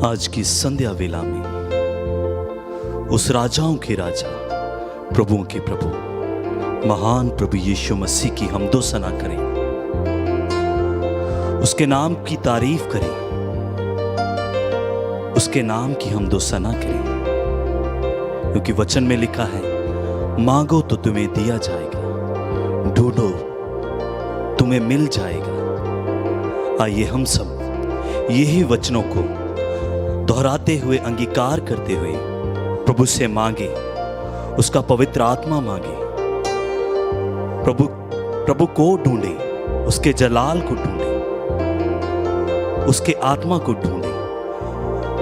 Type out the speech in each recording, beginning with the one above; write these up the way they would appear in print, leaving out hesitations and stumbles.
आज की संध्या वेला में उस राजाओं के राजा, प्रभुओं के प्रभु, महान प्रभु यीशु मसीह की हमदो सना करें, उसके नाम की तारीफ करें, उसके नाम की हमदो सना करें, क्योंकि वचन में लिखा है, मांगो तो तुम्हें दिया जाएगा, ढूंढो तुम्हें मिल जाएगा। आइए हम सब यही वचनों को दोहराते हुए, अंगीकार करते हुए प्रभु से मांगे, उसका पवित्र आत्मा मांगे, प्रभु को ढूंढे, उसके जलाल को ढूंढे, उसके आत्मा को ढूंढे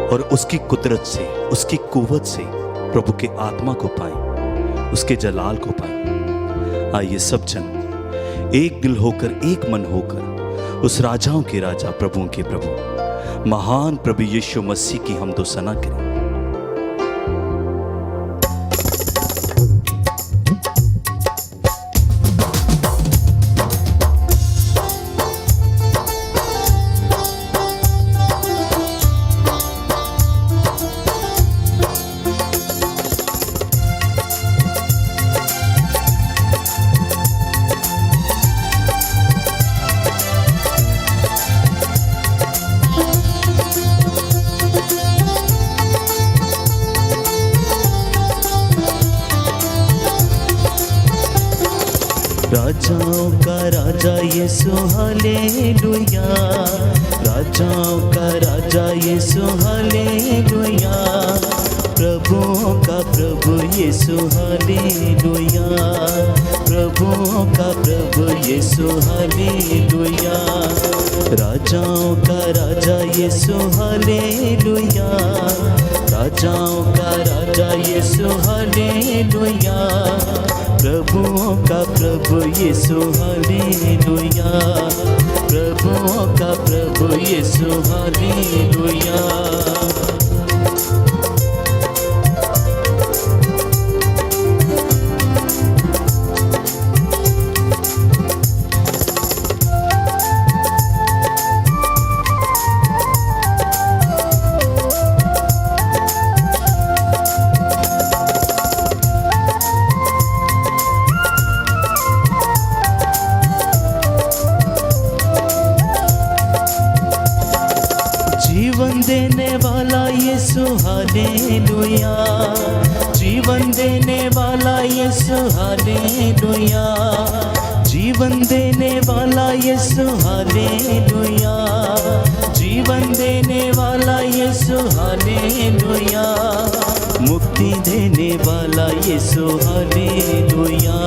और उसकी कुदरत से, उसकी कुव्वत से प्रभु के आत्मा को पाएं, उसके जलाल को पाएं। आइए सब जन एक दिल होकर, एक मन होकर उस राजाओं के राजा, प्रभुओं के प्रभु, महान प्रभु यीशु मसीह की हमदो सना करें। राजाओं का राजा यीशु हालेलुया, राजाओं का राजा यीशु हालेलुया, प्रभुओं का प्रभु यीशु हालेलुया, प्रभुओं का प्रभु यीशु हालेलुया, राजाओं का राजा यीशु हालेलुया, राजाओं का राजा यीशु हालेलुया, प्रभुओं का प्रभु यीशु हालेलुया, प्रभुओं का प्रभु यीशु हालेलुया। जीवन देने वाला यीशु हालेलुया, जीवन देने वाला यीशु हालेलुया, जीवन देने वाला यीशु हालेलुया, जीवन देने वाला यीशु हालेलुया, मुक्ति देने वाला यीशु हालेलुया,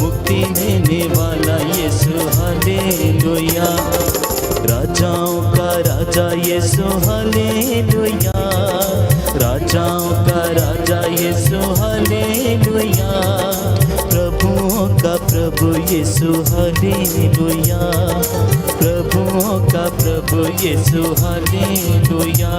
मुक्ति देने वाला यीशु हालेलुया, राजाओं का राजा यीशु हालेलुया, राजाओं का राजा यीशु हालेलुया, प्रभुओं का प्रभु यीशु हालेलुया, प्रभुओं का प्रभु यीशु हालेलुया।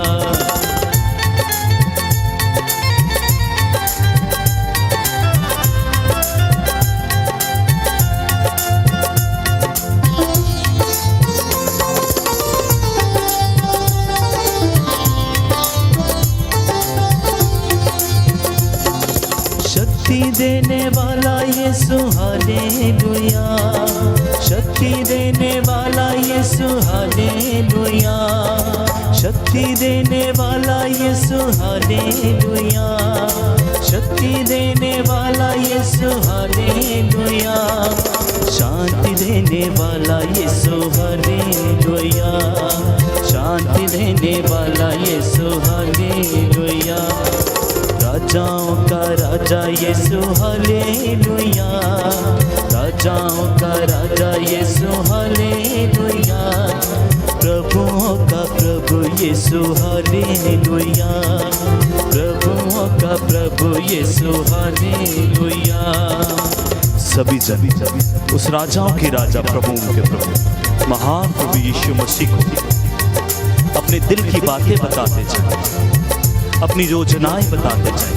शक्ति देने वाला यीशु हालेलुया, शक्ति देने वाला यीशु हालेलुया, शक्ति देने वाला यीशु हालेलुया, शक्ति देने वाला यीशु हालेलुया, शांति देने वाला यीशु हालेलुया, शांति देने वाला यीशु हालेलुया, राजाओं का राजा यीशु हालेलुया, राजाओं का राजा यीशु हालेलुया, प्रभुओं का प्रभु यीशु हालेलुया, प्रभुओं का प्रभु यीशु हालेलुया। सभी जन उस राजाओं के राजा, प्रभुओं के प्रभु, महान प्रभु यीशु मसीह को अपने दिल की बातें बताते जाए, अपनी योजनाएं बताते जाए,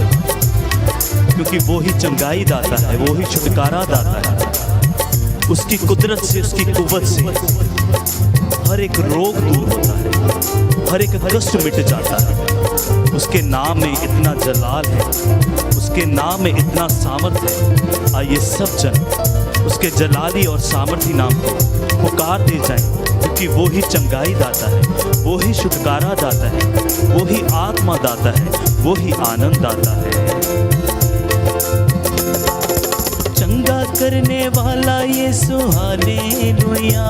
क्योंकि वो ही चंगाई दाता है, वो ही छुटकारा दाता है। उसकी कुदरत से, उसकी कुव्वत से हर एक रोग दूर होता है, हर एक कष्ट मिट जाता है। उसके नाम में इतना जलाल है, उसके नाम में इतना सामर्थ है। आइए सब जन उसके जलाली और सामर्थी नाम को पुकार दे जाएं, क्योंकि वो ही चंगाई दाता है, वो ही छुटकारा दाता है, वो ही आत्मा दाता है, वो ही आनंद दाता है। चंगा करने वाला यीशु हालेलुया,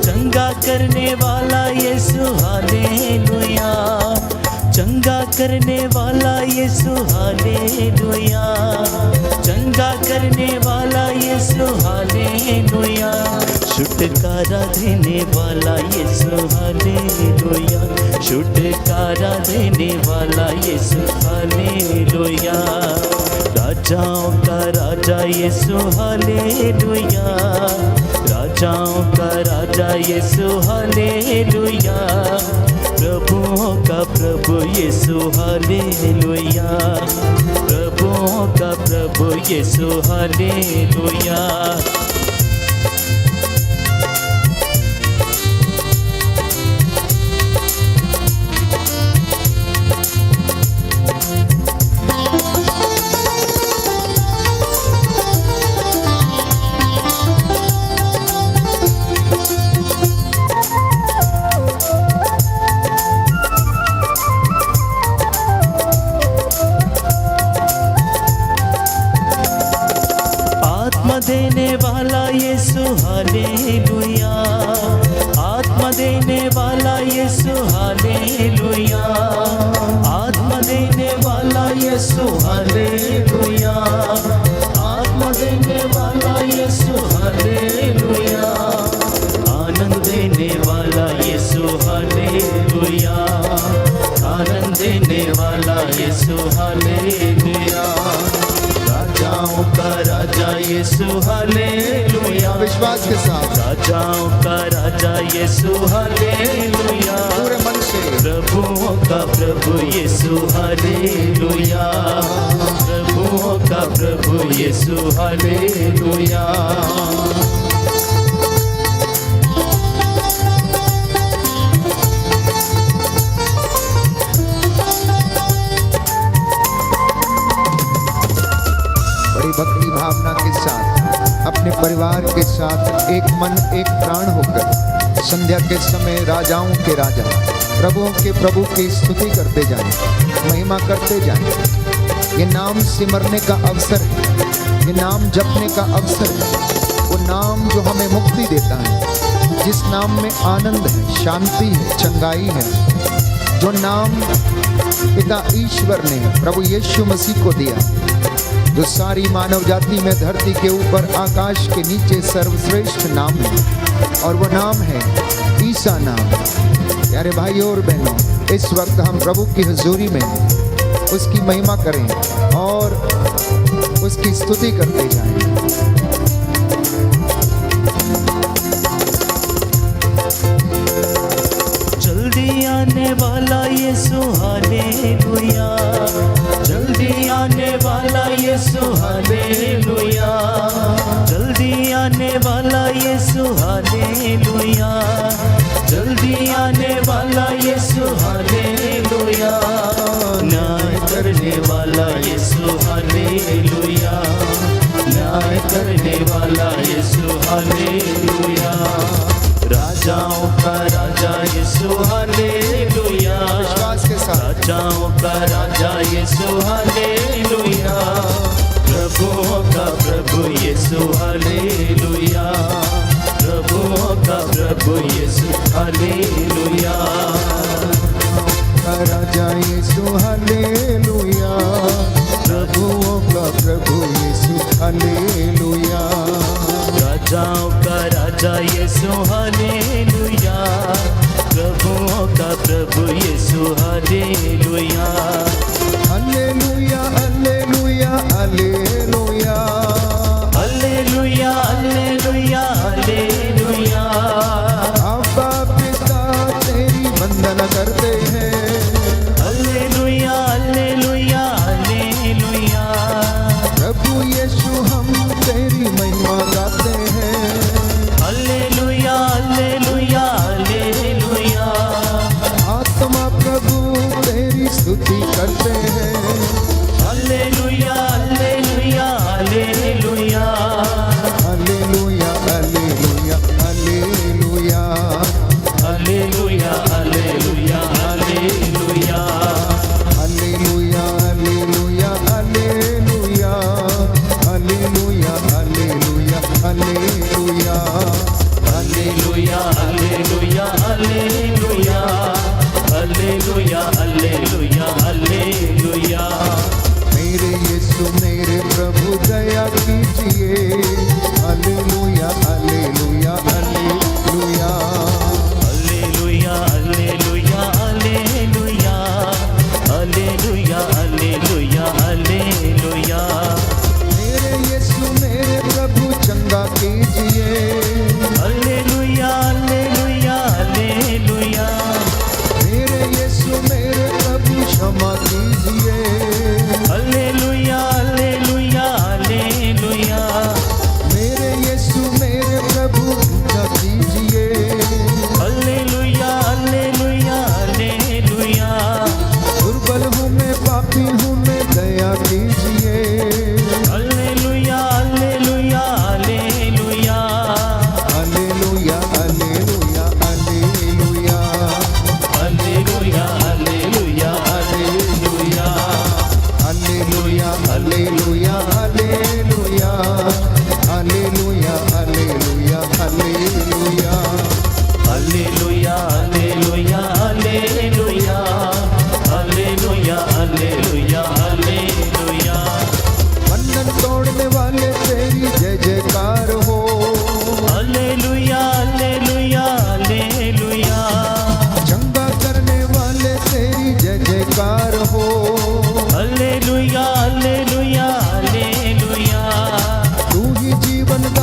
चंगा करने वाला यीशु हालेलुया, चंगा करने वाला यीशु हालेलुया, चंगा करने वाला यीशु हालेलुया, छुटकारा देने वाला यीशु हालेलुया, छुटकारा देने वाला यीशु हालेलुया, राजाओं का राजा यीशु हालेलुया, राजाओं का राजा यीशु हालेलुया, प्रभुओं का प्रभु यीशु हालेलुया, प्रभुओं का प्रभु यीशु हालेलुया। देने वाला यीशु हालेलुया, आत्मा देने वाला यीशु हालेलुया, आत्मा देने वाला यीशु हालेलुया, आत्मा देने वाला यीशु हालेलुया, आनंद देने वाला यीशु हालेलुया, आनंद देने वाला यीशु हालेलुया, राजाओं का राजा यीशु हालेलुया, विश्वास के साथ राजाओं का राजा यीशु हालेलुया, पूरे मन से प्रभुओं का प्रभु यीशु हालेलुया, प्रभुओं का प्रभु यीशु हालेलुया। भक्ति भावना के साथ अपने परिवार के साथ एक मन एक प्राण होकर संध्या के समय राजाओं के राजा प्रभुओं के प्रभु की स्तुति करते जाएं, महिमा करते जाएं। ये नाम सिमरने का अवसर है, ये नाम जपने का अवसर है, वो नाम जो हमें मुक्ति देता है, जिस नाम में आनंद है, शांति है, चंगाई है, जो नाम पिता ईश्वर ने प्रभु यीशु मसीह को दिया, जो सारी मानव जाति में धरती के ऊपर आकाश के नीचे सर्वश्रेष्ठ नाम है, और वो नाम है ईसा नाम। प्यारे भाइयों और बहनों, इस वक्त हम प्रभु की हुजूरी में उसकी महिमा करें और उसकी स्तुति करते जाएं। जल्दी आने वाला यीशु हालेलुया, जल्दी आने वाला यीशु हालेलुया, जल्दी आने वाला यीशु हालेलुया, जल्दी आने वाला यीशु हालेलुया, न्याय करने वाला यीशु हालेलुया, न्याय करने वाला यीशु हालेलुया, राजाओं का राजा यीशु हालेलुया, विश्वास के साथ राजाओं का राजा यीशु हालेलुया, प्रभुओं का प्रभु यीशु हालेलुया, प्रभुओं का प्रभु यीशु हालेलुया, राजा यीशु हालेलुया, प्रभुओं का प्रभु यीशु हालेलुया, राजाओं का राजा यीशु हालेलुया, प्रभुओं का प्रभु Yeshu hallelujah, hallelujah hallelujah hallelujah, hallelujah hallelujah hallelujah, अब्बा पिता तेरी वंदना करते हैं, हालेलुया हालेलुया हालेलुया, प्रभु यीशु हम तेरी महिमा गाते हैं, हालेलुया हालेलुया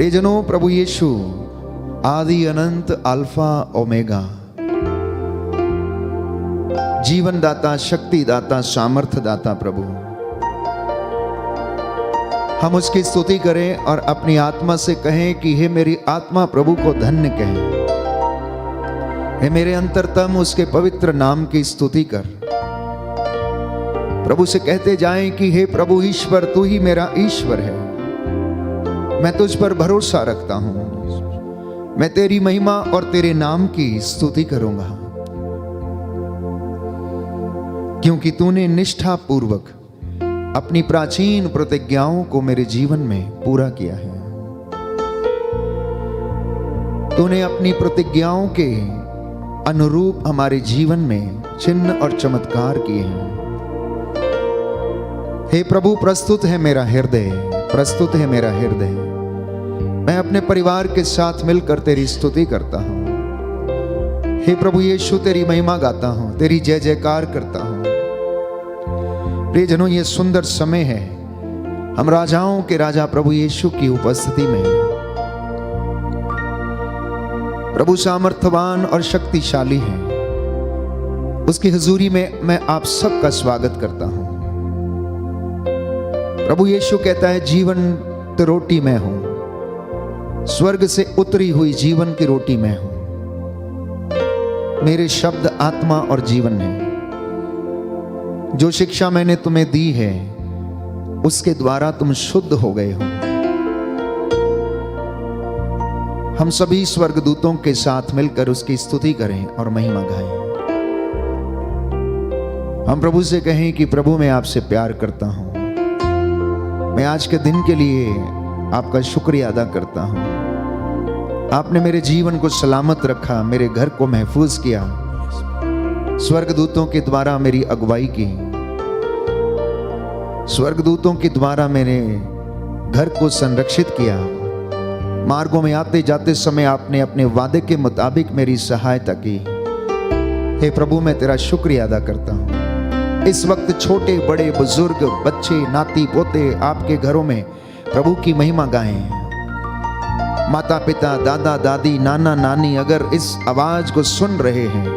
प्रियजनों, प्रभु यीशु आदि अनंत अल्फा ओमेगा, जीवन दाता, शक्ति दाता, सामर्थ्य दाता प्रभु, हम उसकी स्तुति करें और अपनी आत्मा से कहें कि हे मेरी आत्मा प्रभु को धन्य कहें। हे मेरे अंतरतम उसके पवित्र नाम की स्तुति कर। प्रभु से कहते जाएं कि हे प्रभु ईश्वर, तू ही मेरा ईश्वर है। मैं तुझ पर भरोसा रखता हूं। मैं तेरी महिमा और तेरे नाम की स्तुति करूंगा, क्योंकि तूने निष्ठा पूर्वक अपनी प्राचीन प्रतिज्ञाओं को मेरे जीवन में पूरा किया है। तूने अपनी प्रतिज्ञाओं के अनुरूप हमारे जीवन में चिन्ह और चमत्कार किए हैं। हे प्रभु, प्रस्तुत है मेरा हृदय, प्रस्तुत है मेरा हृदय। मैं अपने परिवार के साथ मिलकर तेरी स्तुति करता हूं। हे प्रभु यीशु, तेरी महिमा गाता हूं, तेरी जय जयकार करता हूं। प्रियजनों, ये सुंदर समय है, हम राजाओं के राजा प्रभु यीशु की उपस्थिति में, प्रभु सामर्थ्यवान और शक्तिशाली है, उसकी हुजूरी में मैं आप सबका स्वागत करता हूं। प्रभु यीशु कहता है, जीवन तो रोटी मैं हूं, स्वर्ग से उतरी हुई जीवन की रोटी मैं हूं। मेरे शब्द आत्मा और जीवन है। जो शिक्षा मैंने तुम्हें दी है उसके द्वारा तुम शुद्ध हो गए हो। हम सभी स्वर्गदूतों के साथ मिलकर उसकी स्तुति करें और महिमा गाएं। हम प्रभु से कहें कि प्रभु, मैं आपसे प्यार करता हूं। मैं आज के दिन के लिए आपका शुक्रिया अदा करता हूं। आपने मेरे जीवन को सलामत रखा, मेरे घर को महफूज किया, स्वर्गदूतों के द्वारा मेरी अगुवाई की, स्वर्गदूतों के द्वारा मेरे घर को संरक्षित किया। मार्गों में आते जाते समय आपने अपने वादे के मुताबिक मेरी सहायता की। हे प्रभु, मैं तेरा शुक्रिया अदा करता हूं। इस वक्त छोटे बड़े बुजुर्ग, बच्चे, नाती पोते आपके घरों में प्रभु की महिमा गाएं। माता पिता, दादा दादी, नाना नानी अगर इस आवाज को सुन रहे हैं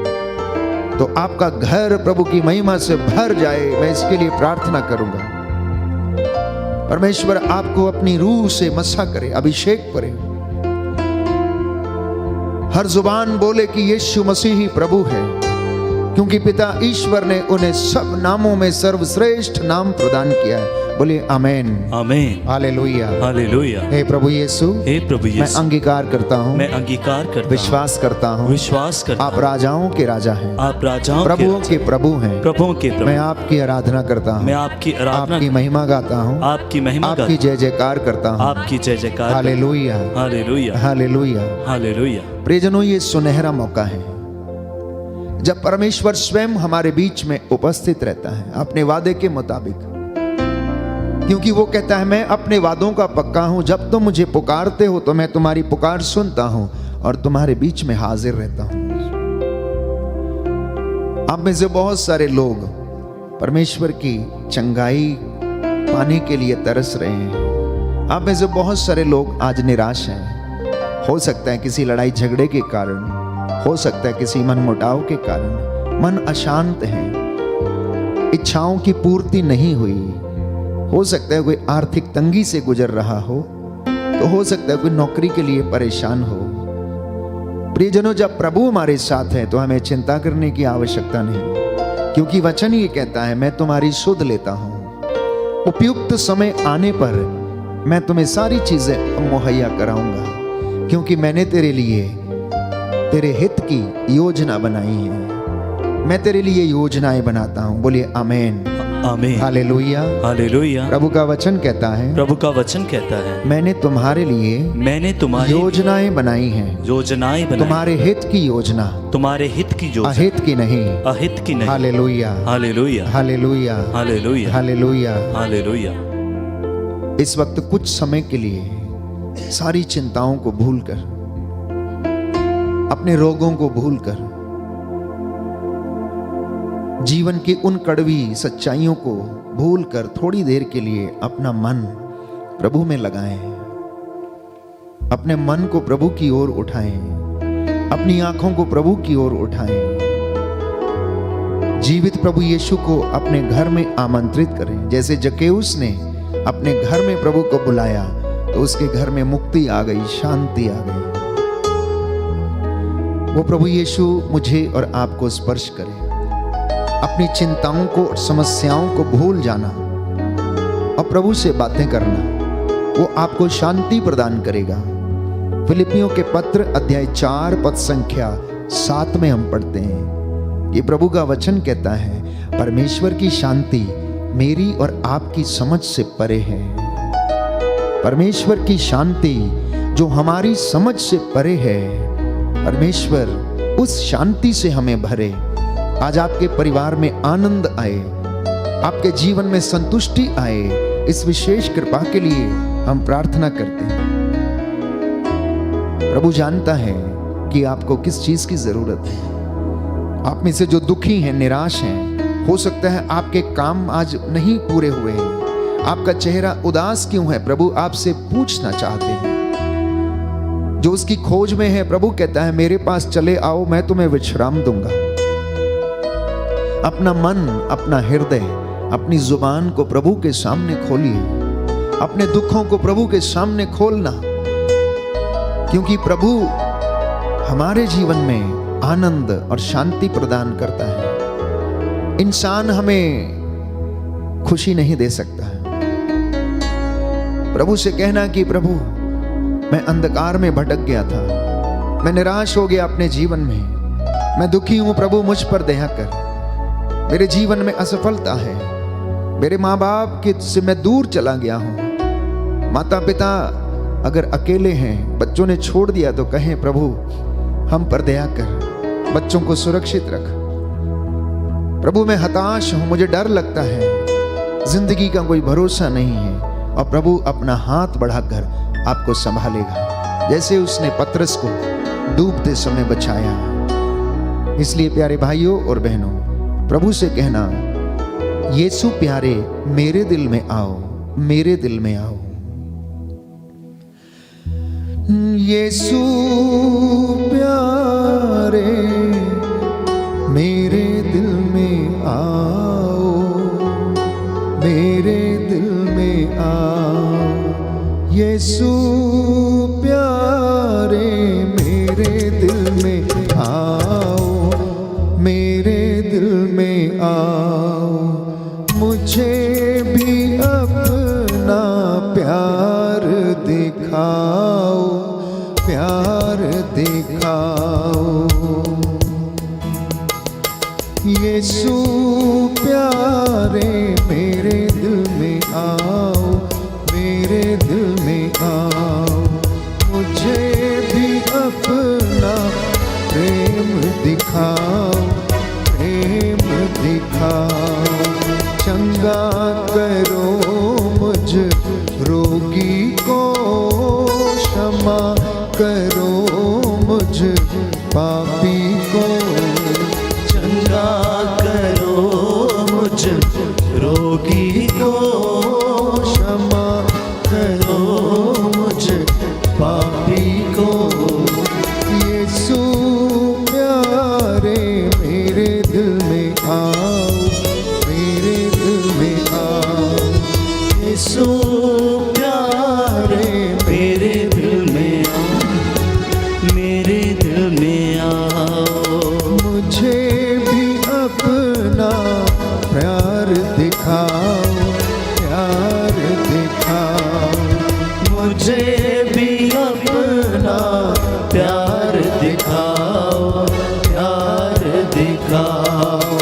तो आपका घर प्रभु की महिमा से भर जाए, मैं इसके लिए प्रार्थना करूंगा। परमेश्वर आपको अपनी रूह से मसा करे, अभिषेक करे। हर जुबान बोले कि यीशु मसीह ही प्रभु है, क्योंकि पिता ईश्वर ने उन्हें सब नामों में सर्वश्रेष्ठ नाम प्रदान किया है। बोलिए आमेन, आमेन, हालेलुया, हालेलुया। हे प्रभु यीशु, हे प्रभु मैं यीशु, अंगीकार करता हूँ, मैं अंगीकार करता विश्वास करता हूँ, विश्वास करता आप राजाओं के राजा हैं, आप राजाओं प्रभुओं के प्रभु हैं, प्रभुओं के प्रभु। मैं आपकी आराधना करता हूँ, मैं आपकी आराधना, आपकी महिमा गाता हूँ, आपकी महिमा आपकी जय जयकार करता हूँ, आपकी जय जयकार। Hallelujah, hallelujah, hallelujah, hallelujah. प्रियजनों, ये सुनहरा मौका है जब परमेश्वर स्वयं हमारे बीच में उपस्थित रहता है अपने वादे के मुताबिक, क्योंकि वो कहता है, मैं अपने वादों का पक्का हूं। जब तुम मुझे पुकारते हो तो मैं तुम्हारी पुकार सुनता हूं और तुम्हारे बीच में हाजिर रहता हूं। आप में से बहुत सारे लोग परमेश्वर की चंगाई पाने के लिए तरस रहे हैं। आप में से बहुत सारे लोग आज निराश हैं। हो सकता है किसी लड़ाई झगड़े के कारण, हो सकता है किसी मनमुटाव के कारण मन अशांत है, इच्छाओं की पूर्ति नहीं हुई। हो सकता है कोई आर्थिक तंगी से गुजर रहा हो, तो हो सकता है कोई नौकरी के लिए परेशान हो। प्रियजनों, जब प्रभु हमारे साथ है तो हमें चिंता करने की आवश्यकता नहीं, क्योंकि वचन ये कहता है, मैं तुम्हारी सुध लेता हूं, उपयुक्त समय आने पर मैं तुम्हें सारी चीजें मुहैया कराऊंगा, क्योंकि मैंने तेरे लिए तेरे हित की योजना बनाई है। मैं तेरे लिए योजनाएं बनाता हूं। बोलिए आमेन, आमीन, हालेलुया, हालेलुया। प्रभु का वचन कहता है, प्रभु का वचन कहता है, मैंने तुम्हारे लिए तुम्हारी योजनाएं बनाई हैं, योजनाएं बनाई, तुम्हारे हित की योजना, तुम्हारे हित की योजना, अहित की नहीं, अहित की नहीं। Hallelujah, hallelujah, hallelujah, hallelujah, hallelujah. Hallelujah. इस वक्त कुछ समय के लिए सारी चिंताओं को भूलकर, अपने रोगों को भूलकर, जीवन की उन कड़वी सच्चाइयों को भूलकर थोड़ी देर के लिए अपना मन प्रभु में लगाएं। अपने मन को प्रभु की ओर उठाएं, अपनी आंखों को प्रभु की ओर उठाएं। जीवित प्रभु यीशु को अपने घर में आमंत्रित करें। जैसे जक्केउस ने अपने घर में प्रभु को बुलाया तो उसके घर में मुक्ति आ गई, शांति आ गई। वो प्रभु यीशु मुझे और आपको स्पर्श करे। अपनी चिंताओं को और समस्याओं को भूल जाना और प्रभु से बातें करना, वो आपको शांति प्रदान करेगा। फिलिपियों के पत्र अध्याय 4 पद संख्या 7 में हम पढ़ते हैं, ये प्रभु का वचन कहता है, परमेश्वर की शांति मेरी और आपकी समझ से परे है। परमेश्वर की शांति जो हमारी समझ से परे है, परमेश्वर उस शांति से हमें भरे। आज आपके परिवार में आनंद आए, आपके जीवन में संतुष्टि आए, इस विशेष कृपा के लिए हम प्रार्थना करते हैं। प्रभु जानता है कि आपको किस चीज की जरूरत है। आप में से जो दुखी हैं, निराश हैं, हो सकता है आपके काम आज नहीं पूरे हुए हैं, आपका चेहरा उदास क्यों है, प्रभु आपसे पूछना चाहते हैं। जो उसकी खोज में है, प्रभु कहता है मेरे पास चले आओ, मैं तुम्हें विश्राम दूंगा। अपना मन, अपना हृदय, अपनी जुबान को प्रभु के सामने खोलिए। अपने दुखों को प्रभु के सामने खोलना, क्योंकि प्रभु हमारे जीवन में आनंद और शांति प्रदान करता है। इंसान हमें खुशी नहीं दे सकता है। प्रभु से कहना कि प्रभु मैं अंधकार में भटक गया था, मैं निराश हो गया अपने जीवन में, मैं दुखी हूं, प्रभु मुझ पर दया कर। मेरे जीवन में असफलता है, मेरे माँ बाप के से मैं दूर चला गया हूं। माता पिता अगर अकेले हैं, बच्चों ने छोड़ दिया, तो कहें प्रभु हम पर दया कर, बच्चों को सुरक्षित रख। प्रभु मैं हताश हूं, मुझे डर लगता है, जिंदगी का कोई भरोसा नहीं है। और प्रभु अपना हाथ बढ़ाकर आपको संभालेगा, जैसे उसने पतरस को डूबते समय बचाया। इसलिए प्यारे भाइयों और बहनों, प्रभु से कहना, यीशु प्यारे मेरे दिल में आओ, मेरे दिल में आओ। यीशु प्यारे मेरे दिल में आओ, मेरे दिल में आओ। यीशु प्यारे मेरे दिल में आओ, मेरे दिल में आओ। मुझे भी अपना प्यार दिखाओ, प्यार दिखाओ। यीशु प्यारे मेरे दिल में आओ, मेरे दिल में आओ। मुझे भी अपना प्रेम दिखाओ, प्रेम दिखाओ। चंगा करो मुझ रोगी को, क्षमा करो मुझ पापी को। चंगा करो मुझ रोगी को, क्षमा करो मुझ पापी को। यीशु प्यारे मेरे दिल में आओ, मेरे दिल में आओ। यीशु प्यारे मेरे दिल में आओ, मेरे दिल में आओ। मुझे भी अपना प्यार दिखाओ, प्यार दिखाओ। मुझे भी अपना प्यार दिखाओ, प्यार दिखाओ।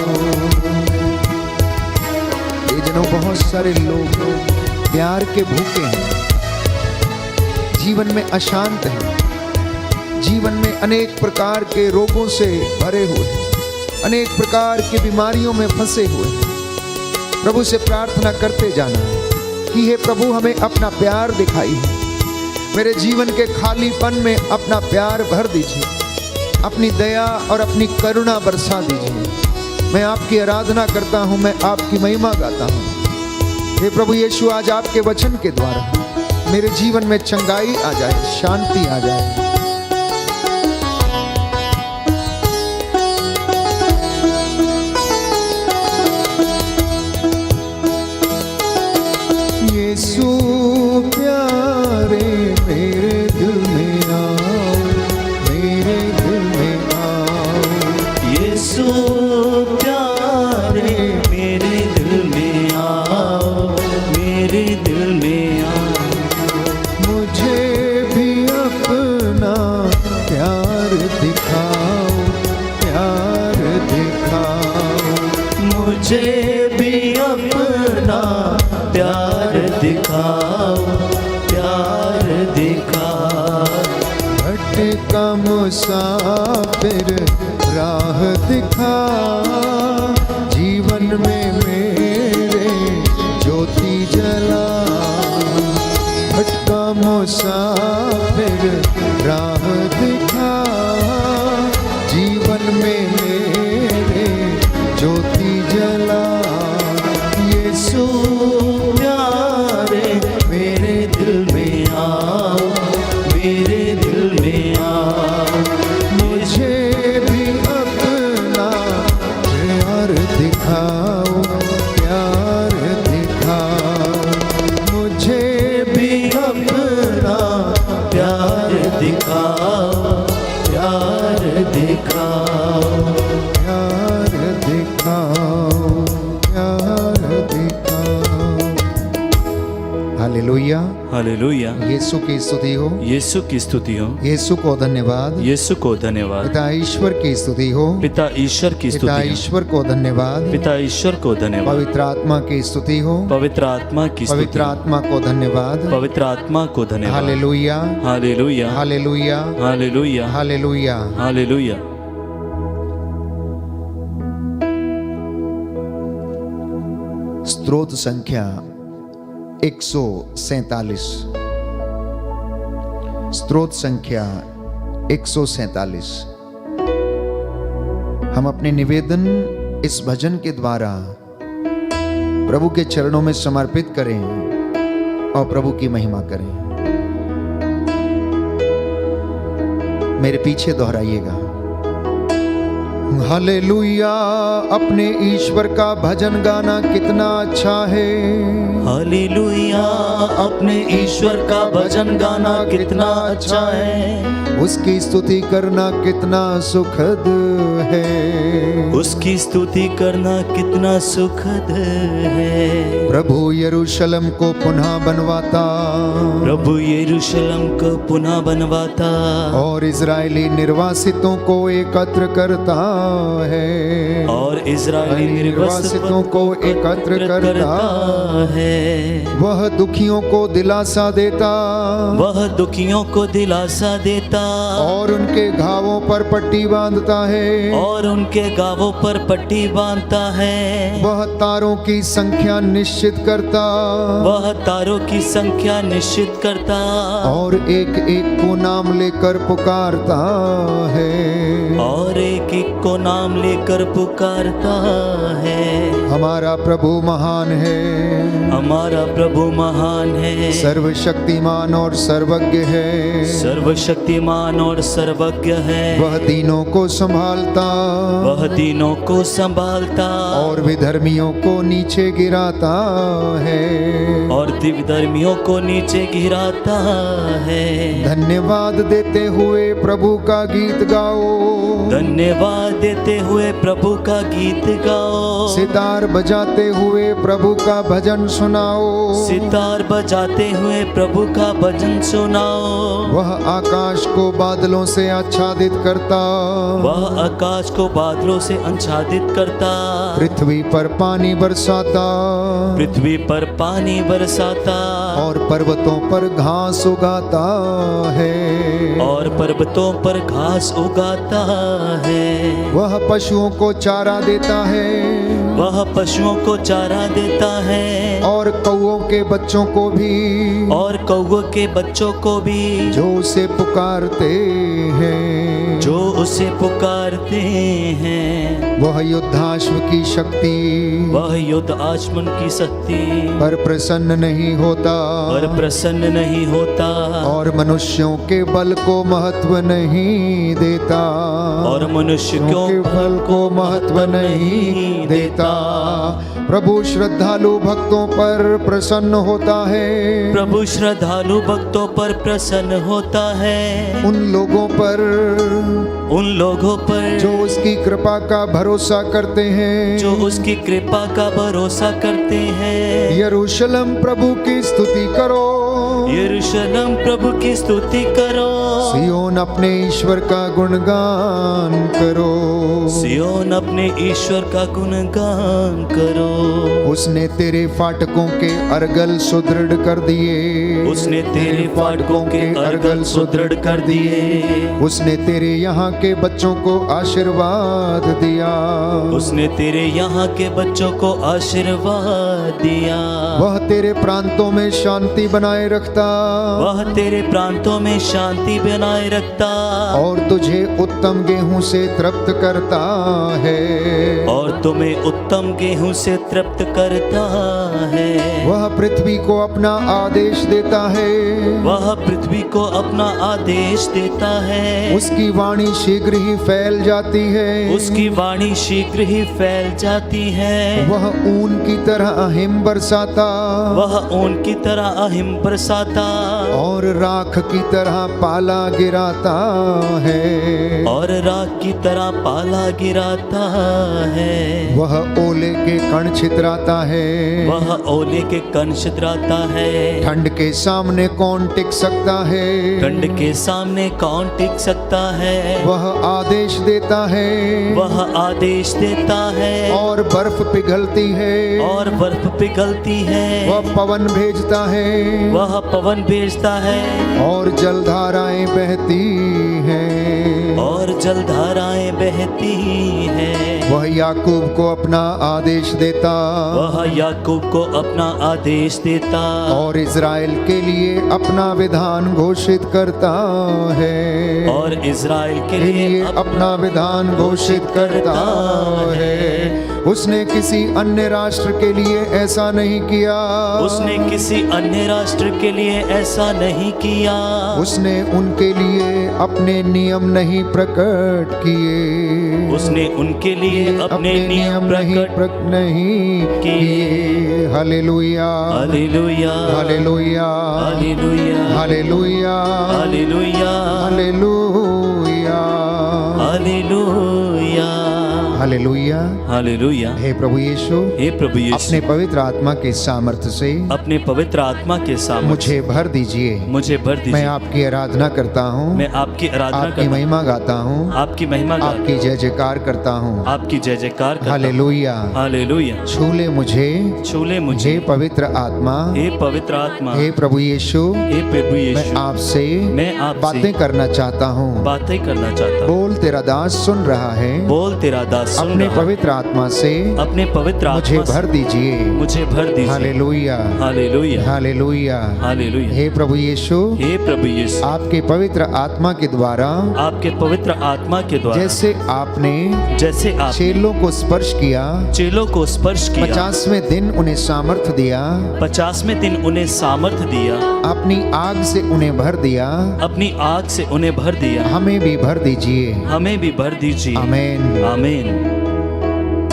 ये जनों बहुत सारे लोग प्यार के भूखे हैं, जीवन में अशांत हैं, जीवन में अनेक प्रकार के रोगों से भरे हुए हैं, अनेक प्रकार की बीमारियों में फंसे हुए हैं। प्रभु से प्रार्थना करते जाना कि हे प्रभु हमें अपना प्यार दिखाइए, मेरे जीवन के खालीपन में अपना प्यार भर दीजिए, अपनी दया और अपनी करुणा बरसा दीजिए। मैं आपकी आराधना करता हूँ, मैं आपकी महिमा गाता हूँ। हे प्रभु यीशु, आज आपके वचन के द्वारा मेरे जीवन में चंगाई आ जाए, शांति आ जाए। यीशु प्यारे मेरे दिल में आओ, मेरे दिल में आओ। यीशु प्यारे मेरे दिल में आओ, मेरे दिल में आओ। मुझे भी अपना प्यार दिखाओ, प्यार दिखाओ। मुझे भी अपना प्यार दिखाओ, प्यार दिखाओ। भटका मुसाफिर राह दिखा, जीवन में मेरे ज्योति जला। भटका मुसाफिर राह दिखा, जीवन में मेरे ज्योति जला। यीशु प्यारे मेरे दिल में आओ, मेरे दिल में आओ। मुझे भी अपना प्यार दिखाओ, प्यार दिखाओ। मुझे भी अपना प्यार दिखाओ, प्यार दिखाओ। प्यार दिखाओ, प्यार दिखाओ। हालेलुया। हालेलुया। यीशु की स्तुति हो, यीशु की स्तुति हो, यीशु को धन्यवाद। यीशु को धन्यवाद। पिता ईश्वर की स्तुति हो, पिता ईश्वर की पिता स्तुति हो, ईश्वर को धन्यवाद। पिता ईश्वर को धन्यवाद। पवित्र आत्मा की स्तुति हो, पवित्र आत्मा की स्तुति पवित्र हो, आत्मा को धन्यवाद। पवित्र आत्मा को धन्यवाद। Hallelujah, hallelujah, hallelujah, hallelujah, hallelujah. Hallelujah. स्तोत्र संख्या 147। स्तोत्र संख्या 147। हम अपने निवेदन इस भजन के द्वारा प्रभु के चरणों में समर्पित करें और प्रभु की महिमा करें। मेरे पीछे दोहराइएगा। हालेलुया, अपने ईश्वर का भजन गाना कितना अच्छा है। हालेलुया, अपने ईश्वर का भजन गाना कितना अच्छा है। उसकी स्तुति करना कितना सुखद है। उसकी स्तुति करना कितना सुखद है। प्रभु यरूशलेम को पुनः बनवाता, प्रभु यरूशलेम को पुनः बनवाता और इजरायली निर्वासितों को एकत्र करता है। और इजरायली निर्वासितों को एकत्र करता है। वह दुखियों को दिलासा देता, वह दुखियों को दिलासा देता और उनके घावों पर पट्टी बांधता है। और उनके गावों पर पट्टी बांधता है। वह तारों की संख्या निश्चित करता, वह तारों की संख्या निश्चित करता और एक एक को नाम लेकर पुकारता है। और एक एक को नाम लेकर पुकारता है। हमारा प्रभु महान है, हमारा प्रभु महान है। सर्वशक्तिमान और सर्वज्ञ है। सर्वशक्तिमान और सर्वज्ञ है। वह दीनों को संभालता, वह दीनों को संभालता और विधर्मियों को नीचे गिराता है। और विधर्मियों को नीचे गिराता है। धन्यवाद देते हुए प्रभु का गीत गाओ, धन्यवाद देते हुए प्रभु का गीत गाओ। सितार बजाते हुए प्रभु का भजन सुनाओ। सितार बजाते हुए प्रभु का भजन सुनाओ। वह आकाश को बादलों से आच्छादित करता, वह आकाश को बादलों से आच्छादित करता। पृथ्वी पर पानी बरसाता, पृथ्वी पर पानी बरसाता और पर्वतों पर घास उगाता है। और पर्वतों पर घास उगाता है। वह पशुओं को चारा देता है, वह पशुओं को चारा देता है। और कौओं के बच्चों को भी, और कौओं के बच्चों को भी जो उसे पुकारते हैं। जो उसे पुकारते हैं। वह युद्धाश्व की शक्ति वह युद्ध आचमन की शक्ति पर प्रसन्न नहीं होता, पर प्रसन्न नहीं होता, और मनुष्यों के बल को महत्व नहीं देता, और मनुष्यों के बल को महत्व नहीं देता। प्रभु श्रद्धालु भक्तों पर प्रसन्न होता है, प्रभु श्रद्धालु भक्तों पर प्रसन्न होता है, उन लोगों पर जो उसकी कृपा का भरोसा करते हैं, जो उसकी कृपा का भरोसा करते हैं। यरूशलेम प्रभु की स्तुति करो, यरूशलेम प्रभु की स्तुति करो, सियोन अपने ईश्वर का गुणगान करो, सियोन अपने ईश्वर का गुणगान करो। उसने तेरे फाटकों के अर्गल सुदृढ़ कर दिए, उसने तेरे फाटकों के अर्गल सुदृढ़ कर दिए, उसने तेरे यहाँ के बच्चों को आशीर्वाद दिया, उसने तेरे यहाँ के बच्चों को आशीर्वाद दिया। वह तेरे प्रांतों में शांति बनाए रखता, वह तेरे प्रांतों में शांति बनाए रखता, और तुझे उत्तम गेहूं से तृप्त करता है, और तुम्हें उत्तम गेहूं से तृप्त करता है। वह पृथ्वी को अपना आदेश देता है, वह पृथ्वी को अपना आदेश देता है, उसकी वाणी शीघ्र ही फैल जाती है, उसकी वाणी शीघ्र ही फैल जाती है। वह ऊन की तरह हिम बरसाता, वह ऊन की तरह अहिम बरसाता, और राख की तरह पाला गिराता है, और राख की तरह पाला गिराता है। वह ओले के कण छितराता है, वह ओले के कण छितराता है। ठंड के सामने कौन टिक सकता है, ठंड के सामने कौन टिक सकता है। वह आदेश देता है, वह आदेश देता है, और बर्फ पिघलती है, और बर्फ पिघलती है। वह पवन भेजता है, वह पवन भेजता है, और जलधाराएं बहती हैं, और जलधाराएं बहती हैं। वह याकूब को अपना आदेश देता, वह याकूब को अपना आदेश देता, और इज़राइल के लिए अपना विधान घोषित करता है, और इज़राइल के के लिए लिए अपना विधान घोषित करता है। उसने किसी अन्य राष्ट्र के लिए ऐसा नहीं किया, उसने किसी अन्य राष्ट्र के लिए ऐसा नहीं किया, उसने उनके लिए अपने नियम नहीं प्रकट किए, उसने उनके लिए अपने नियम प्रकट नहीं किए। Hallelujah, hallelujah, hallelujah, hallelujah, hallelujah, hallelujah, hallelujah, hallelujah, hallelujah. Hallelujah. हे प्रभु यीशु, हे प्रभु यीशु, अपने पवित्र आत्मा के सामर्थ्य से अपने पवित्र आत्मा के सामने मुझे भर दीजिए। मुझे भर मैं दीजिए। आपकी आराधना करता हूँ, मैं आपकी आराधना आपकी करता हूँ, महिमा गाता हूँ, आपकी महिमा गाता आपकी जय जयकार करता हूँ। हूँ, आपकी जय जयकार करता हूँ। Hallelujah, hallelujah. छूले मुझे, छूले मुझे हे पवित्र आत्मा, हे पवित्र आत्मा, हे प्रभु यीशु, हे प्रभु मैं यीशु, आपसे मैं आपसे बातें करना चाहता हूँ। बातें करना चाहता हूँ। बोल तेरा दास सुन रहा है, बोल तेरा दास सुन अपने रहा है। पवित्र आत्मा से अपने पवित्र मुझे आत्मा से भर दीजिए। मुझे भर दीजिए। Hallelujah, hallelujah, hallelujah, hallelujah. हे प्रभु यीशु, हे प्रभु यीशु, आपके पवित्र आत्मा के द्वारा आपके पवित्र आत्मा के द्वारा जैसे आपने जैसे आप चेलों को स्पर्श किया, चेलों को स्पर्श किया, 50वें दिन उन्हें सामर्थ्य दिया, 50वें दिन उन्हें सामर्थ्य दिया, अपनी आग से उन्हें भर दिया, अपनी आग से उन्हें भर दिया, हमें भी भर दीजिए। हमें भी भर दीजिए। आमीन। आमीन।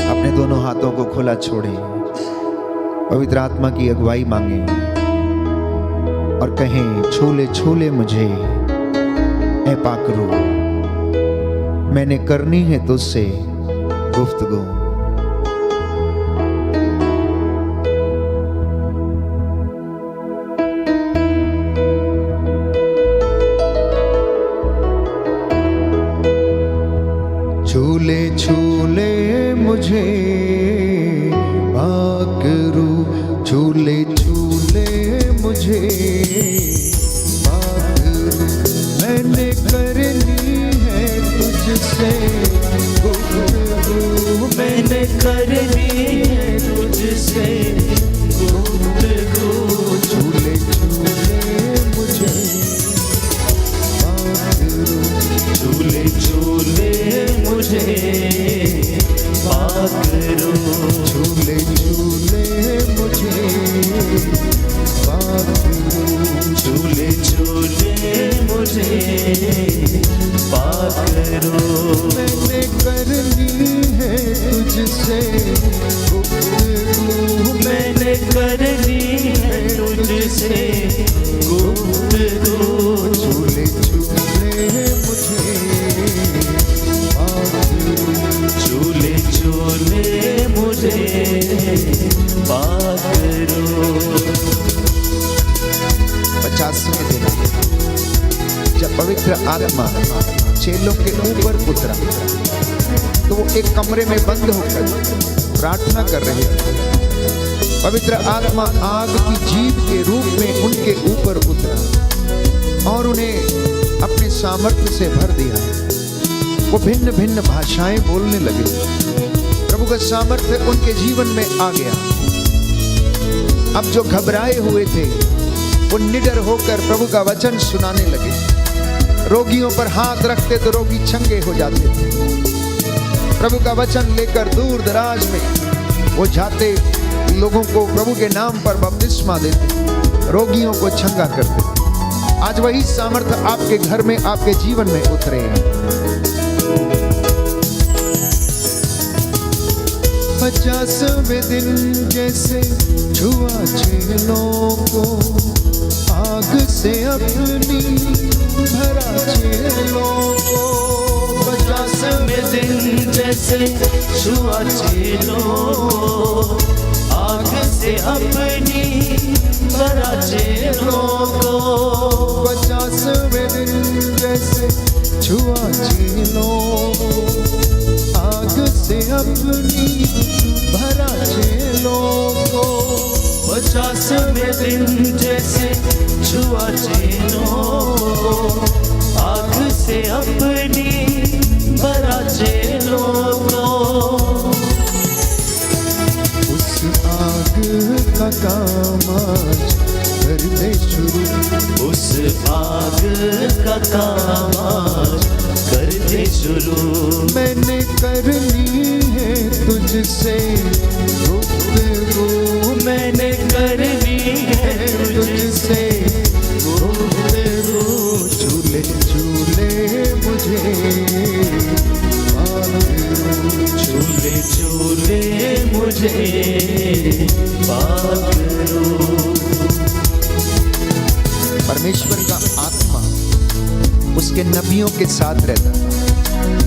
अपने दोनों हाथों को खुला छोड़ें, पवित्र आत्मा की अगुवाई मांगे और कहें, छूले छूले मुझे ऐ पाकरू, मैंने करनी है तुझसे गुफ्तगू। छूले छूले मुझे पाकरू, छूले छूले मुझे पाकरू, मैंने करनी है तुझसे गुफ्तगू, मैंने करनी है तुझसे गुफ्तगू। छूले छूले मुझे पाकरू, झूले झूले मुझे पाक करो। मैंने करनी है तुझसे गुफ्तगू, मैंने करनी है तुझसे गुफ्तगू। झूले झूले मुझे पाक करो। झूले झूले मुझे पाक करो। 50वें दिन जब पवित्र आत्मा चेलों के ऊपर उतरा तो वो एक कमरे में बंद होकर प्रार्थना कर रहे थे। पवित्र आत्मा आग की जीभ के रूप में उनके ऊपर उतरा और उन्हें अपने सामर्थ्य से भर दिया। वो भिन्न भिन्न भाषाएं बोलने लगे। प्रभु का सामर्थ्य उनके जीवन में आ गया। अब जो घबराए हुए थे वो निडर होकर प्रभु का वचन सुनाने लगे। रोगियों पर हाथ रखते तो रोगी चंगे हो जाते थे। प्रभु का वचन लेकर दूर दराज में वो जाते, लोगों को प्रभु के नाम पर बपतिस्मा देते, रोगियों को चंगा करते। आज वही सामर्थ्य आपके घर में, आपके जीवन में उतरे। 50वें दिन जैसे छुआ चेलों को आग से अपनी भरा चेलों को। 50वें दिन जैसे छुआ चेलों को आग से अपनी भरा चेलों को। 50वें दिन जैसे छुआ चेलों को आग से अपनी भरा चेलों को। 50वें दिन जैसे छुआ चेलों आग से अपनी भरा चेलों को। उस आग का काम आज कर दे शुरू। उस आग का काम आज कर दे शुरू। मैंने करनी है तुझसे गुफ्तगू, मैंने करनी है तुझसे गुफ्तगू। झूले झूले मुझे पाक करो। झूले झूले मुझे पाक करो। परमेश्वर का आत्मा उसके नबियों के साथ रहता।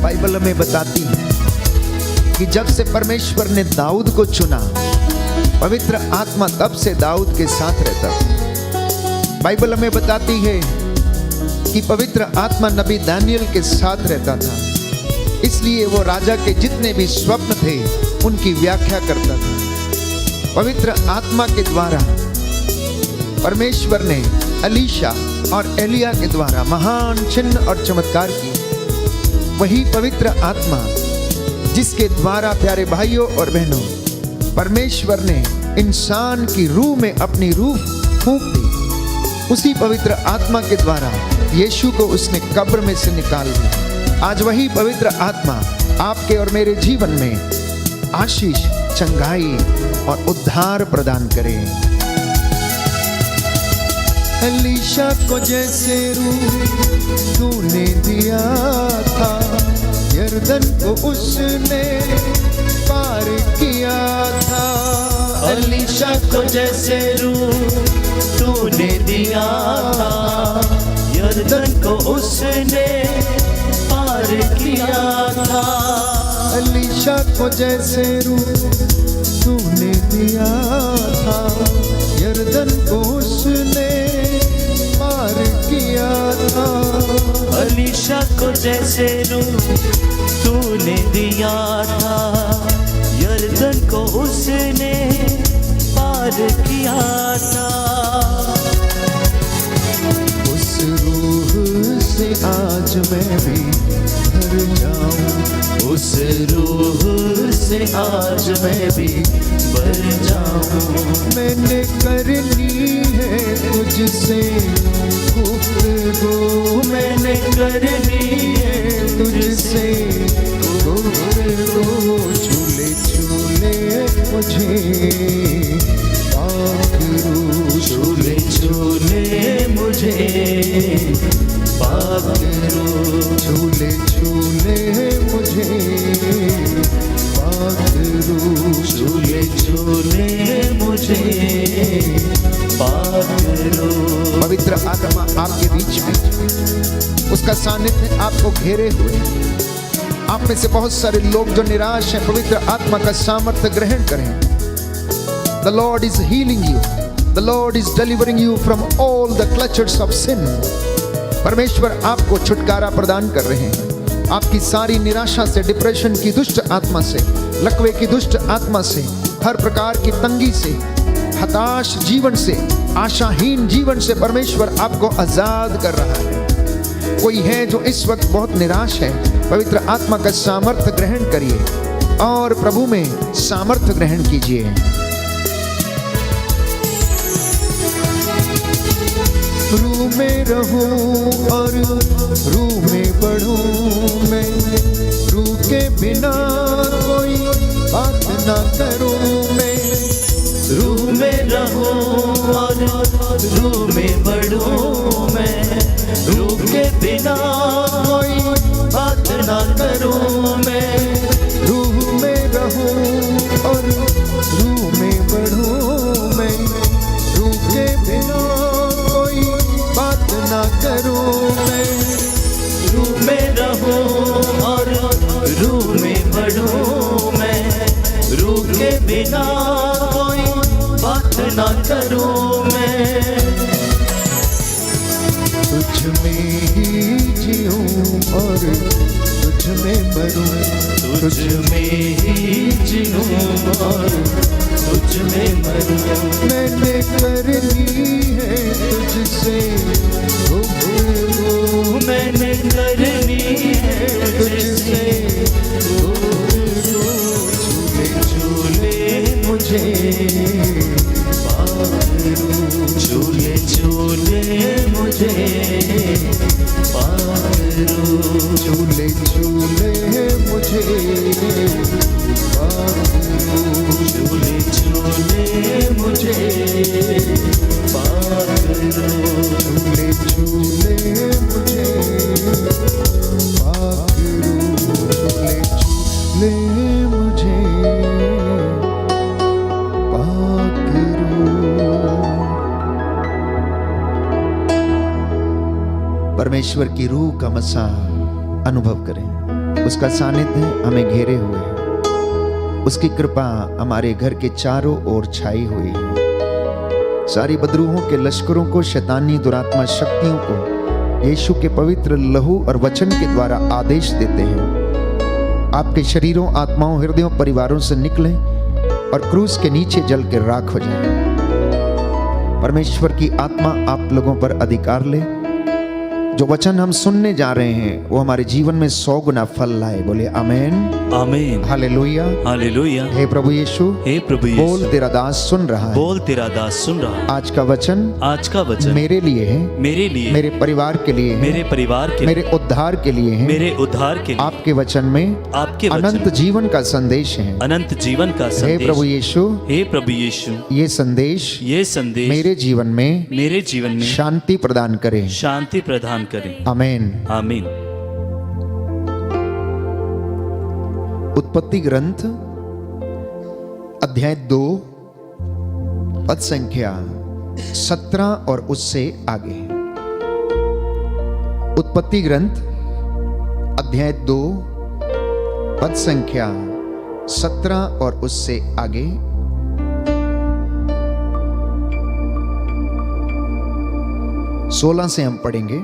बाइबल हमें बताती है कि जब से परमेश्वर ने दाऊद को चुना, पवित्र आत्मा तब से दाऊद के साथ रहता। बाइबल हमें बताती है कि पवित्र आत्मा नबी दानियल के साथ रहता था, इसलिए वो राजा के जितने भी स्वप्न थे उनकी व्याख्या करता था। पवित्र आत्मा के द्वारा परमेश्वर ने अलीशा और एलिया के द्वारा महान चिन्ह और चमत्कार किए। वही पवित्र आत्मा जिसके द्वारा, प्यारे भाइयों और बहनों, परमेश्वर ने इंसान की रूह में अपनी रूह फूंक दी, उसी पवित्र आत्मा के द्वारा यीशु को उसने कब्र में से निकाल दिया। आज वही पवित्र आत्मा आपके और मेरे जीवन में आशीष, चंगाई और उद्धार प्रदान करे। एलीशा को जैसे रूह तूने दिया था, यरदन को उसने पार किया था। एलीशा को जैसे रूह तूने दिया था, यरदन को उसने पार किया था। एलीशा को जैसे रूह तूने दिया था, यरदन को उसने पार किया था। एलीशा को जैसे रूह तूने दिया था, यरदन को उसने पार किया था। उस रूह से आज मैं भी भर जाऊं, उस रूह से आज मैं भी भर जाऊं। मैंने करनी है तुझसे गुफ्तगू, मैंने करनी है तुझसे गुफ्तगू। झूले झूले मुझे पाक करो। झूले झूले मुझे पाक करो। झूले झूले मुझे पाकरू, झूले झूले मुझे पाकरो। पवित्र आत्मा आपके बीच में, उसका सानिध्य आपको घेरे हुए। आप में से बहुत सारे लोग जो निराश हैं, पवित्र आत्मा का सामर्थ्य ग्रहण करें। The Lord is healing you. The Lord is delivering you from all the clutches of sin. परमेश्वर आपको छुटकारा प्रदान कर रहे हैं आपकी सारी निराशा से, डिप्रेशन की दुष्ट आत्मा से, लकवे की दुष्ट आत्मा से, हर प्रकार की तंगी से, हताश जीवन से, आशाहीन जीवन से परमेश्वर आपको आजाद कर रहा है। कोई है जो इस वक्त बहुत निराश है, पवित्र आत्मा का सामर्थ्य ग्रहण करिए और प्रभु में सामर्थ्य ग्रहण कीजिए। रूह में रहूं और रूह में बढ़ूं मैं, रूह के बिना कोई बात ना करूं मैं। रूह में रहूं और रूह में बढ़ूं मैं, रूह के बिना कोई बात ना करूं मैं। रूह में रहूं और रूह में बढ़ूं मैं, रूह के बिना कोई बात ना करूं मैं। रूह में रहूं और रूह में बढ़ूं मैं, रूह के बिना कोई बात ना करूं मैं। तुझ में ही जीऊं और तुझ में मरूं, तुझ में ही जीऊं और तुझ में मरूं। मैंने करनी है तुझसे गुफ्तगू, मैंने करनी है तुझसे गुफ्तगू। झूले झूले मुझे पाकरू, झूले झूले मुझे पाकरू। झूले झूले मुझे पाकरू, झूले झूले मुझे पाकरू। झूले झूले मुझे पाकरू, झूले झूले मुझे पाकरू। परमेश्वर की रूह का मसा अनुभव करें, उसका सानिध्य हमें घेरे हुए है, उसकी कृपा हमारे घर के चारों ओर छाई हुई है। सारी बदरूहों के लश्करों को, शैतानी दुरात्मा शक्तियों को यीशु के पवित्र लहू और वचन के द्वारा आदेश देते हैं, आपके शरीरों, आत्माओं, हृदयों, परिवारों से निकलें और क्रूस के नीचे जल के राख हो जाएं। परमेश्वर की आत्मा आप लोगों पर अधिकार ले। जो वचन हम सुनने जा रहे हैं वो हमारे जीवन में 100 गुना फल लाए। बोले आमेन, आमीन, हालेलुया, हालेलुया। हे प्रभु यीशु, हे प्रभु यीशु, बोल तेरा दास सुन रहा है। बोल तेरा दास सुन रहा है। आज का वचन मेरे लिए है, मेरे लिए, मेरे परिवार के लिए है, मेरे परिवार के, मेरे उद्धार के लिए है, मेरे उद्धार के लिए। आपके वचन में आपके अनंत जीवन का संदेश है। अनंत जीवन का हे संदेश। प्रभु यीशु, हे प्रभु यीशु, ये संदेश मेरे जीवन में शांति प्रदान करे, शांति प्रदान करें। आमीन, आमीन। उत्पत्ति ग्रंथ अध्याय 2 पद संख्या 17 और उससे आगे। उत्पत्ति ग्रंथ अध्याय 2 पद संख्या 17 और उससे आगे। 16 से हम पढ़ेंगे।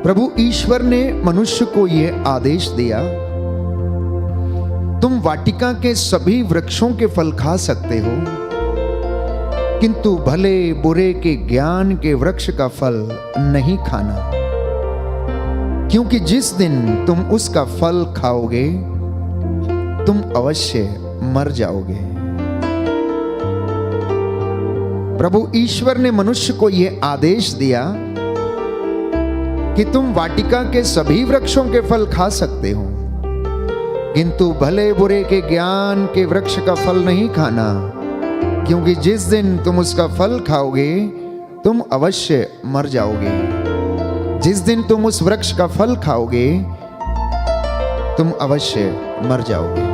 प्रभु ईश्वर ने मनुष्य को यह आदेश दिया, तुम वाटिका के सभी वृक्षों के फल खा सकते हो, किंतु भले बुरे के ज्ञान के वृक्ष का फल नहीं खाना, क्योंकि जिस दिन तुम उसका फल खाओगे तुम अवश्य मर जाओगे। प्रभु ईश्वर ने मनुष्य को यह आदेश दिया कि तुम वाटिका के सभी वृक्षों के फल खा सकते हो, किंतु भले बुरे के ज्ञान के वृक्ष का फल नहीं खाना, क्योंकि जिस दिन तुम उसका फल खाओगे तुम अवश्य मर जाओगे। जिस दिन तुम उस वृक्ष का फल खाओगे तुम अवश्य मर जाओगे।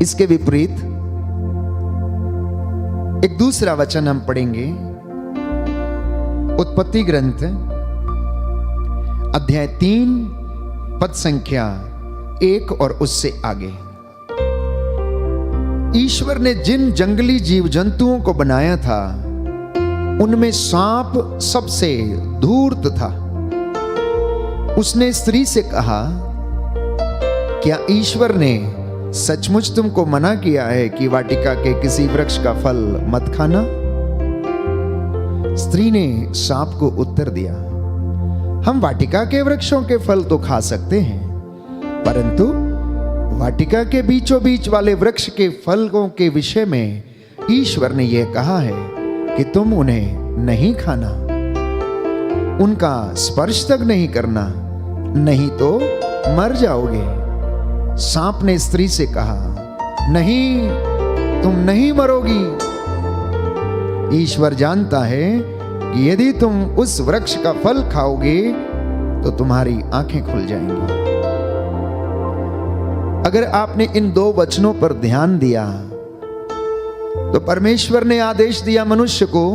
इसके विपरीत एक दूसरा वचन हम पढ़ेंगे, उत्पत्ति ग्रंथ अध्याय 3 पद संख्या 1 और उससे आगे। ईश्वर ने जिन जंगली जीव जंतुओं को बनाया था उनमें सांप सबसे धूर्त था। उसने स्त्री से कहा, क्या ईश्वर ने सचमुच तुमको मना किया है कि वाटिका के किसी वृक्ष का फल मत खाना? स्त्री ने सांप को उत्तर दिया, हम वाटिका के वृक्षों के फल तो खा सकते हैं, परंतु वाटिका के बीचों बीच वाले वृक्ष के फलों के विषय में ईश्वर ने यह कहा है कि तुम उन्हें नहीं खाना, उनका स्पर्श तक नहीं करना, नहीं तो मर जाओगे। सांप ने स्त्री से कहा, नहीं, तुम नहीं मरोगी। ईश्वर जानता है कि यदि तुम उस वृक्ष का फल खाओगे तो तुम्हारी आंखें खुल जाएंगी। अगर आपने इन 2 वचनों पर ध्यान दिया तो परमेश्वर ने आदेश दिया मनुष्य को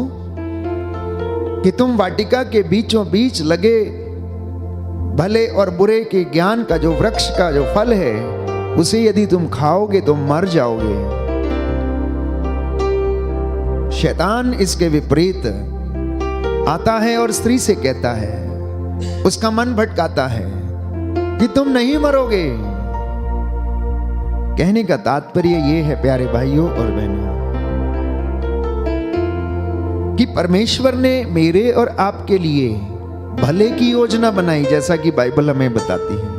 कि तुम वाटिका के बीचों बीच लगे भले और बुरे के ज्ञान का जो वृक्ष का जो फल है उसे यदि तुम खाओगे तो मर जाओगे। शैतान इसके विपरीत आता है और स्त्री से कहता है, उसका मन भटकाता है कि तुम नहीं मरोगे। कहने का तात्पर्य यह है प्यारे भाइयों और बहनों कि परमेश्वर ने मेरे और आपके लिए भले की योजना बनाई, जैसा कि बाइबल हमें बताती है।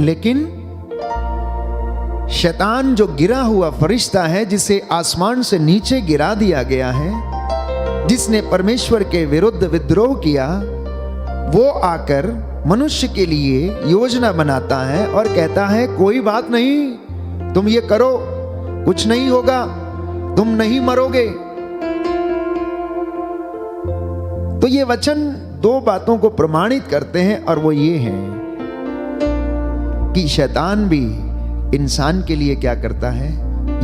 लेकिन शैतान जो गिरा हुआ फरिश्ता है, जिसे आसमान से नीचे गिरा दिया गया है, जिसने परमेश्वर के विरुद्ध विद्रोह किया, वो आकर मनुष्य के लिए योजना बनाता है और कहता है कोई बात नहीं, तुम ये करो, कुछ नहीं होगा, तुम नहीं मरोगे। तो ये वचन 2 बातों को प्रमाणित करते हैं और वो ये है कि शैतान भी इंसान के लिए क्या करता है,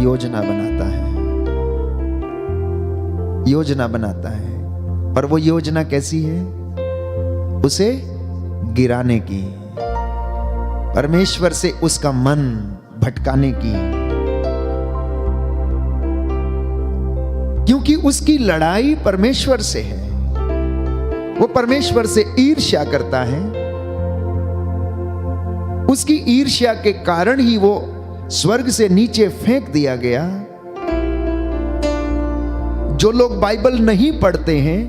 योजना बनाता है, योजना बनाता है। और वो योजना कैसी है, उसे गिराने की, परमेश्वर से उसका मन भटकाने की, क्योंकि उसकी लड़ाई परमेश्वर से है। वो परमेश्वर से ईर्ष्या करता है, उसकी ईर्ष्या के कारण ही वो स्वर्ग से नीचे फेंक दिया गया। जो लोग बाइबल नहीं पढ़ते हैं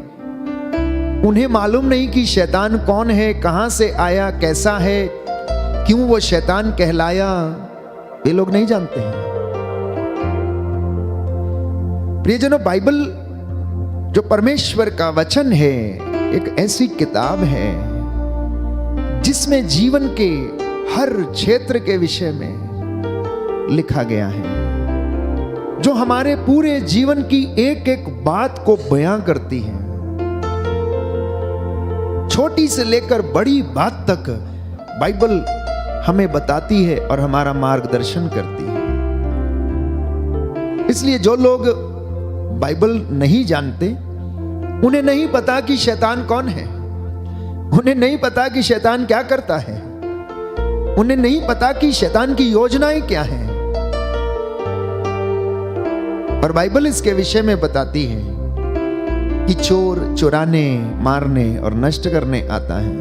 उन्हें मालूम नहीं कि शैतान कौन है, कहां से आया, कैसा है, क्यों वो शैतान कहलाया, ये लोग नहीं जानते हैं। प्रियजनों, बाइबल जो परमेश्वर का वचन है एक ऐसी किताब है जिसमें जीवन के हर क्षेत्र के विषय में लिखा गया है, जो हमारे पूरे जीवन की एक एक बात को बयां करती है। छोटी से लेकर बड़ी बात तक बाइबल हमें बताती है और हमारा मार्गदर्शन करती है। इसलिए जो लोग बाइबल नहीं जानते, उन्हें नहीं पता कि शैतान कौन है, उन्हें नहीं पता कि शैतान क्या करता है, उन्हें नहीं पता कि शैतान की योजनाएं क्या हैं। और बाइबल इसके विषय में बताती है कि चोर चुराने, मारने और नष्ट करने आता है,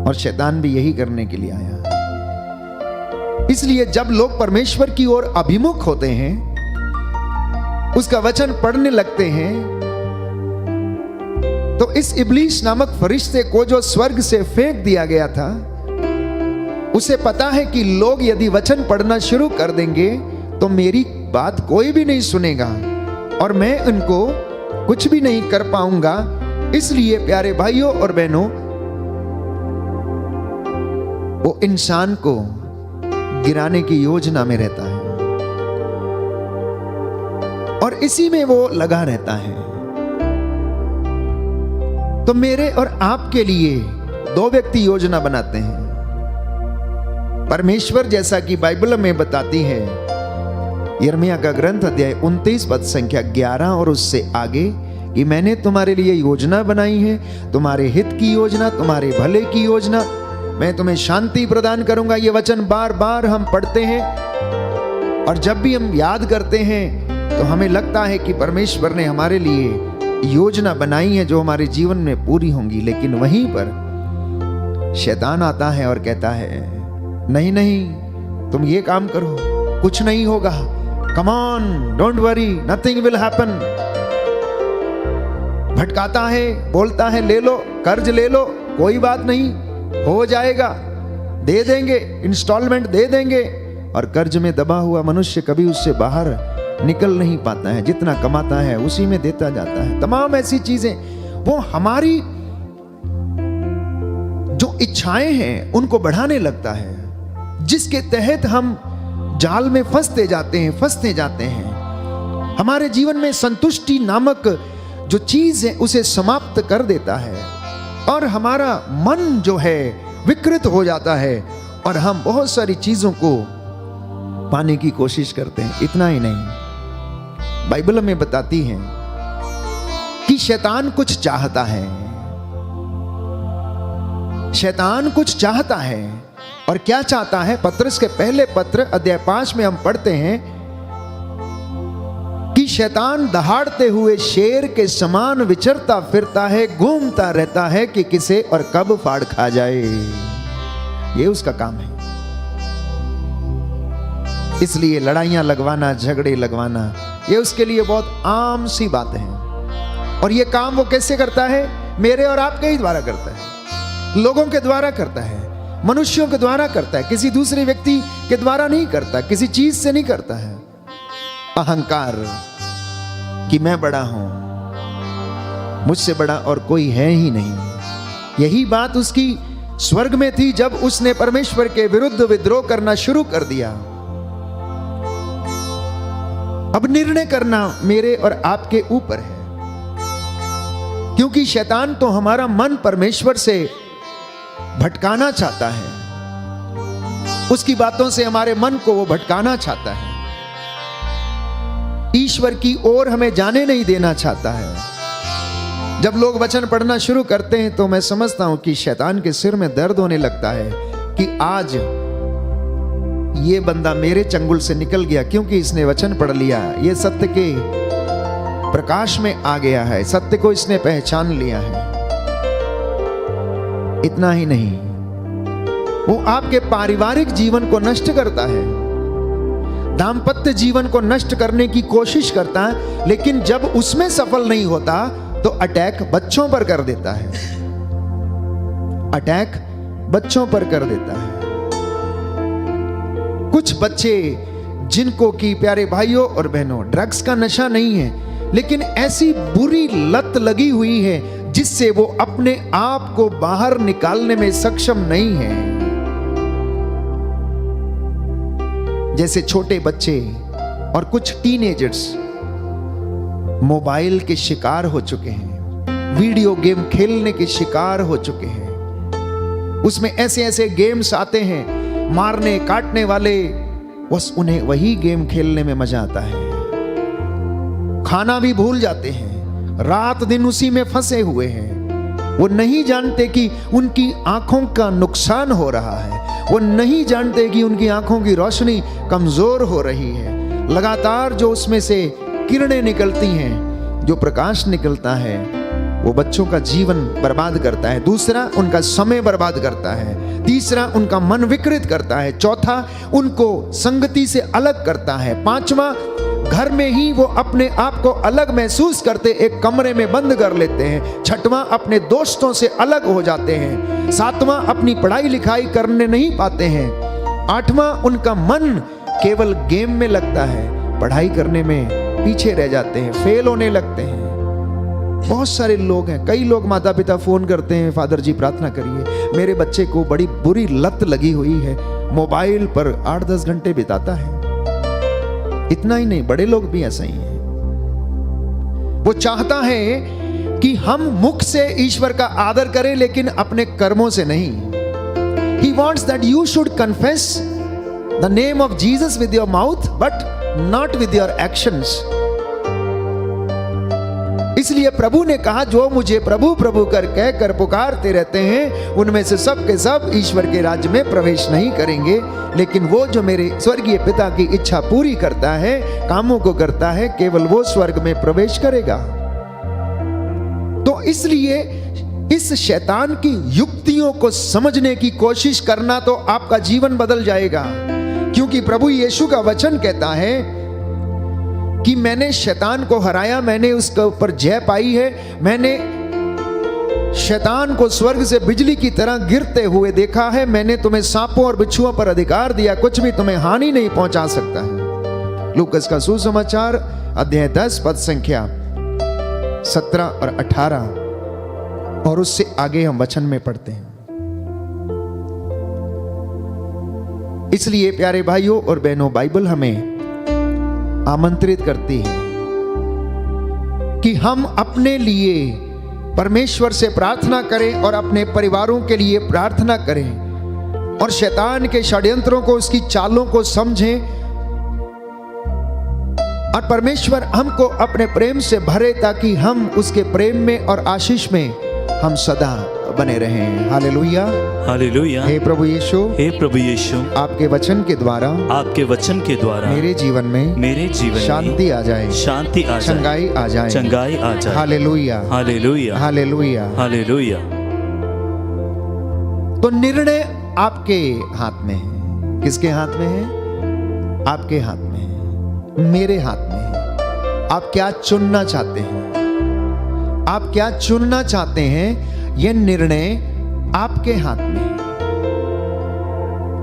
और शैतान भी यही करने के लिए आया। इसलिए जब लोग परमेश्वर की ओर अभिमुख होते हैं, उसका वचन पढ़ने लगते हैं, तो इस इब्लीस नामक फरिश्ते को जो स्वर्ग से फेंक दिया गया था, उसे पता है कि लोग यदि वचन पढ़ना शुरू कर देंगे तो मेरी बात कोई भी नहीं सुनेगा और मैं उनको कुछ भी नहीं कर पाऊंगा। इसलिए प्यारे भाइयों और बहनों, वो इंसान को गिराने की योजना में रहता है और इसी में वो लगा रहता है। तो मेरे और आपके लिए दो व्यक्ति योजना बनाते हैं। परमेश्वर जैसा कि बाइबल में बताती है, यिर्मयाह का ग्रंथ अध्याय 29 पद संख्या 11 और उससे आगे, कि मैंने तुम्हारे लिए योजना बनाई है, तुम्हारे हित की योजना, तुम्हारे भले की योजना, मैं तुम्हें शांति प्रदान करूंगा। ये वचन बार बार हम पढ़ते हैं और जब भी हम याद करते हैं तो हमें लगता है कि परमेश्वर ने हमारे लिए योजना बनाई है जो हमारे जीवन में पूरी होंगी। लेकिन वहीं पर शैतान आता है और कहता है, नहीं नहीं, तुम ये काम करो, कुछ नहीं होगा, come on, don't worry, nothing will happen. भटकाता है, बोलता है ले लो, कर्ज ले लो, कोई बात नहीं, हो जाएगा, दे देंगे, इंस्टॉलमेंट दे देंगे। और कर्ज में दबा हुआ मनुष्य कभी उससे बाहर निकल नहीं पाता है, जितना कमाता है उसी में देता जाता है। तमाम ऐसी चीजें, वो हमारी जो इच्छाएं हैं उनको बढ़ाने लगता है, जिसके तहत हम जाल में फंसते जाते हैं। हमारे जीवन में संतुष्टि नामक जो चीज है उसे समाप्त कर देता है और हमारा मन जो है विकृत हो जाता है और हम बहुत सारी चीजों को पाने की कोशिश करते हैं। इतना ही नहीं, बाइबल में बताती है कि शैतान कुछ चाहता है, शैतान कुछ चाहता है। और क्या चाहता है? पत्रस के पहले पत्र अध्याय 5 में हम पढ़ते हैं कि शैतान दहाड़ते हुए शेर के समान विचरता फिरता है, घूमता रहता है कि किसे और कब फाड़ खा जाए। ये उसका काम है। इसलिए लड़ाइयां लगवाना, झगड़े लगवाना, ये उसके लिए बहुत आम सी बात है। और ये काम वो कैसे करता है? मेरे और आपके ही द्वारा करता है, लोगों के द्वारा करता है, मनुष्यों के द्वारा करता है, किसी दूसरे व्यक्ति के द्वारा नहीं करता, किसी चीज से नहीं करता है। अहंकार कि मैं बड़ा हूं, मुझसे बड़ा और कोई है ही नहीं। यही बात उसकी स्वर्ग में थी जब उसने परमेश्वर के विरुद्ध विद्रोह करना शुरू कर दिया। अब निर्णय करना मेरे और आपके ऊपर है, क्योंकि शैतान तो हमारा मन परमेश्वर से भटकाना चाहता है, उसकी बातों से हमारे मन को वो भटकाना चाहता है, ईश्वर की ओर हमें जाने नहीं देना चाहता है। जब लोग वचन पढ़ना शुरू करते हैं तो मैं समझता हूं कि शैतान के सिर में दर्द होने लगता है कि आज ये बंदा मेरे चंगुल से निकल गया, क्योंकि इसने वचन पढ़ लिया, ये सत्य के प्रकाश में आ गया है, सत्य को इसने पहचान लिया है। इतना ही नहीं, वो आपके पारिवारिक जीवन को नष्ट करता है, दाम्पत्य जीवन को नष्ट करने की कोशिश करता है, लेकिन जब उसमें सफल नहीं होता तो अटैक बच्चों पर कर देता है, अटैक बच्चों पर कर देता है। कुछ बच्चे जिनको कि प्यारे भाइयों और बहनों ड्रग्स का नशा नहीं है, लेकिन ऐसी बुरी लत लगी हुई है जिससे वो अपने आप को बाहर निकालने में सक्षम नहीं है। जैसे छोटे बच्चे और कुछ टीनेजर्स मोबाइल के शिकार हो चुके हैं, वीडियो गेम खेलने के शिकार हो चुके हैं। उसमें ऐसे ऐसे गेम्स आते हैं, मारने काटने वाले, बस उन्हें वही गेम खेलने में मजा आता है। खाना भी भूल जाते हैं, रात दिन उसी में फंसे हुए हैं। वो नहीं जानते कि उनकी आंखों का नुकसान हो रहा है, वो नहीं जानते कि उनकी आंखों की रोशनी कमजोर हो रही है। लगातार जो उसमें से किरणें निकलती हैं, जो प्रकाश निकलता है, वो बच्चों का जीवन बर्बाद करता है। दूसरा, उनका समय बर्बाद करता है। तीसरा, उनका मन विकृत करता है। चौथा, उनको संगति से अलग करता है। पांचवा, घर में ही वो अपने आप को अलग महसूस करते एक कमरे में बंद कर लेते हैं। छठवां, अपने दोस्तों से अलग हो जाते हैं। सातवां, अपनी पढ़ाई लिखाई करने नहीं पाते हैं। आठवां, उनका मन केवल गेम में लगता है, पढ़ाई करने में पीछे रह जाते हैं, फेल होने लगते हैं। बहुत सारे लोग हैं, कई लोग माता पिता फोन करते हैं, फादर जी प्रार्थना करिए, मेरे बच्चे को बड़ी बुरी लत लगी हुई है, मोबाइल पर 8-10 घंटे बिताता है। इतना ही नहीं, बड़े लोग भी ऐसा ही हैं। वो चाहता है कि हम मुख से ईश्वर का आदर करें लेकिन अपने कर्मों से नहीं। He wants that you should confess the name of Jesus with your mouth but not with your actions. इसलिए प्रभु ने कहा, जो मुझे प्रभु प्रभु कर कहकर पुकारते रहते हैं उनमें से सब के सब ईश्वर के राज्य में प्रवेश नहीं करेंगे, लेकिन वो जो मेरे स्वर्गीय पिता की इच्छा पूरी करता है, कामों को करता है, केवल वो स्वर्ग में प्रवेश करेगा। तो इसलिए इस शैतान की युक्तियों को समझने की कोशिश करना तो आपका जीवन बदल जाएगा, क्योंकि प्रभु यीशु का वचन कहता है कि मैंने शैतान को हराया, मैंने उसके ऊपर जय पाई है, मैंने शैतान को स्वर्ग से बिजली की तरह गिरते हुए देखा है, मैंने तुम्हें सांपों और बिच्छुओं पर अधिकार दिया, कुछ भी तुम्हें हानि नहीं पहुंचा सकता है। लूकास का सुसमाचार अध्याय 10 पद संख्या 17 और 18 और उससे आगे हम वचन में पढ़ते हैं। इसलिए प्यारे भाइयों और बहनों, बाइबल हमें आमंत्रित करती है कि हम अपने लिए परमेश्वर से प्रार्थना करें और अपने परिवारों के लिए प्रार्थना करें और शैतान के षड्यंत्रों को, उसकी चालों को समझें और परमेश्वर हमको अपने प्रेम से भरे ताकि हम उसके प्रेम में और आशीष में हम सदा बने रहें। Hallelujah, hallelujah. हे प्रभु यीशु, हे प्रभु यीशु, आपके वचन के द्वारा, आपके वचन के द्वारा मेरे जीवन में शांति आ जाए, शांति आ जाए, चंगाई आ जाए, चंगाई आ जाए। Hallelujah, hallelujah, hallelujah, hallelujah. तो निर्णय आपके हाथ में है। किसके हाथ में है? आपके हाथ में है, मेरे हाथ में है। आप क्या चुनना चाहते हैं? आप क्या चुनना चाहते हैं? यह निर्णय आपके हाथ में है।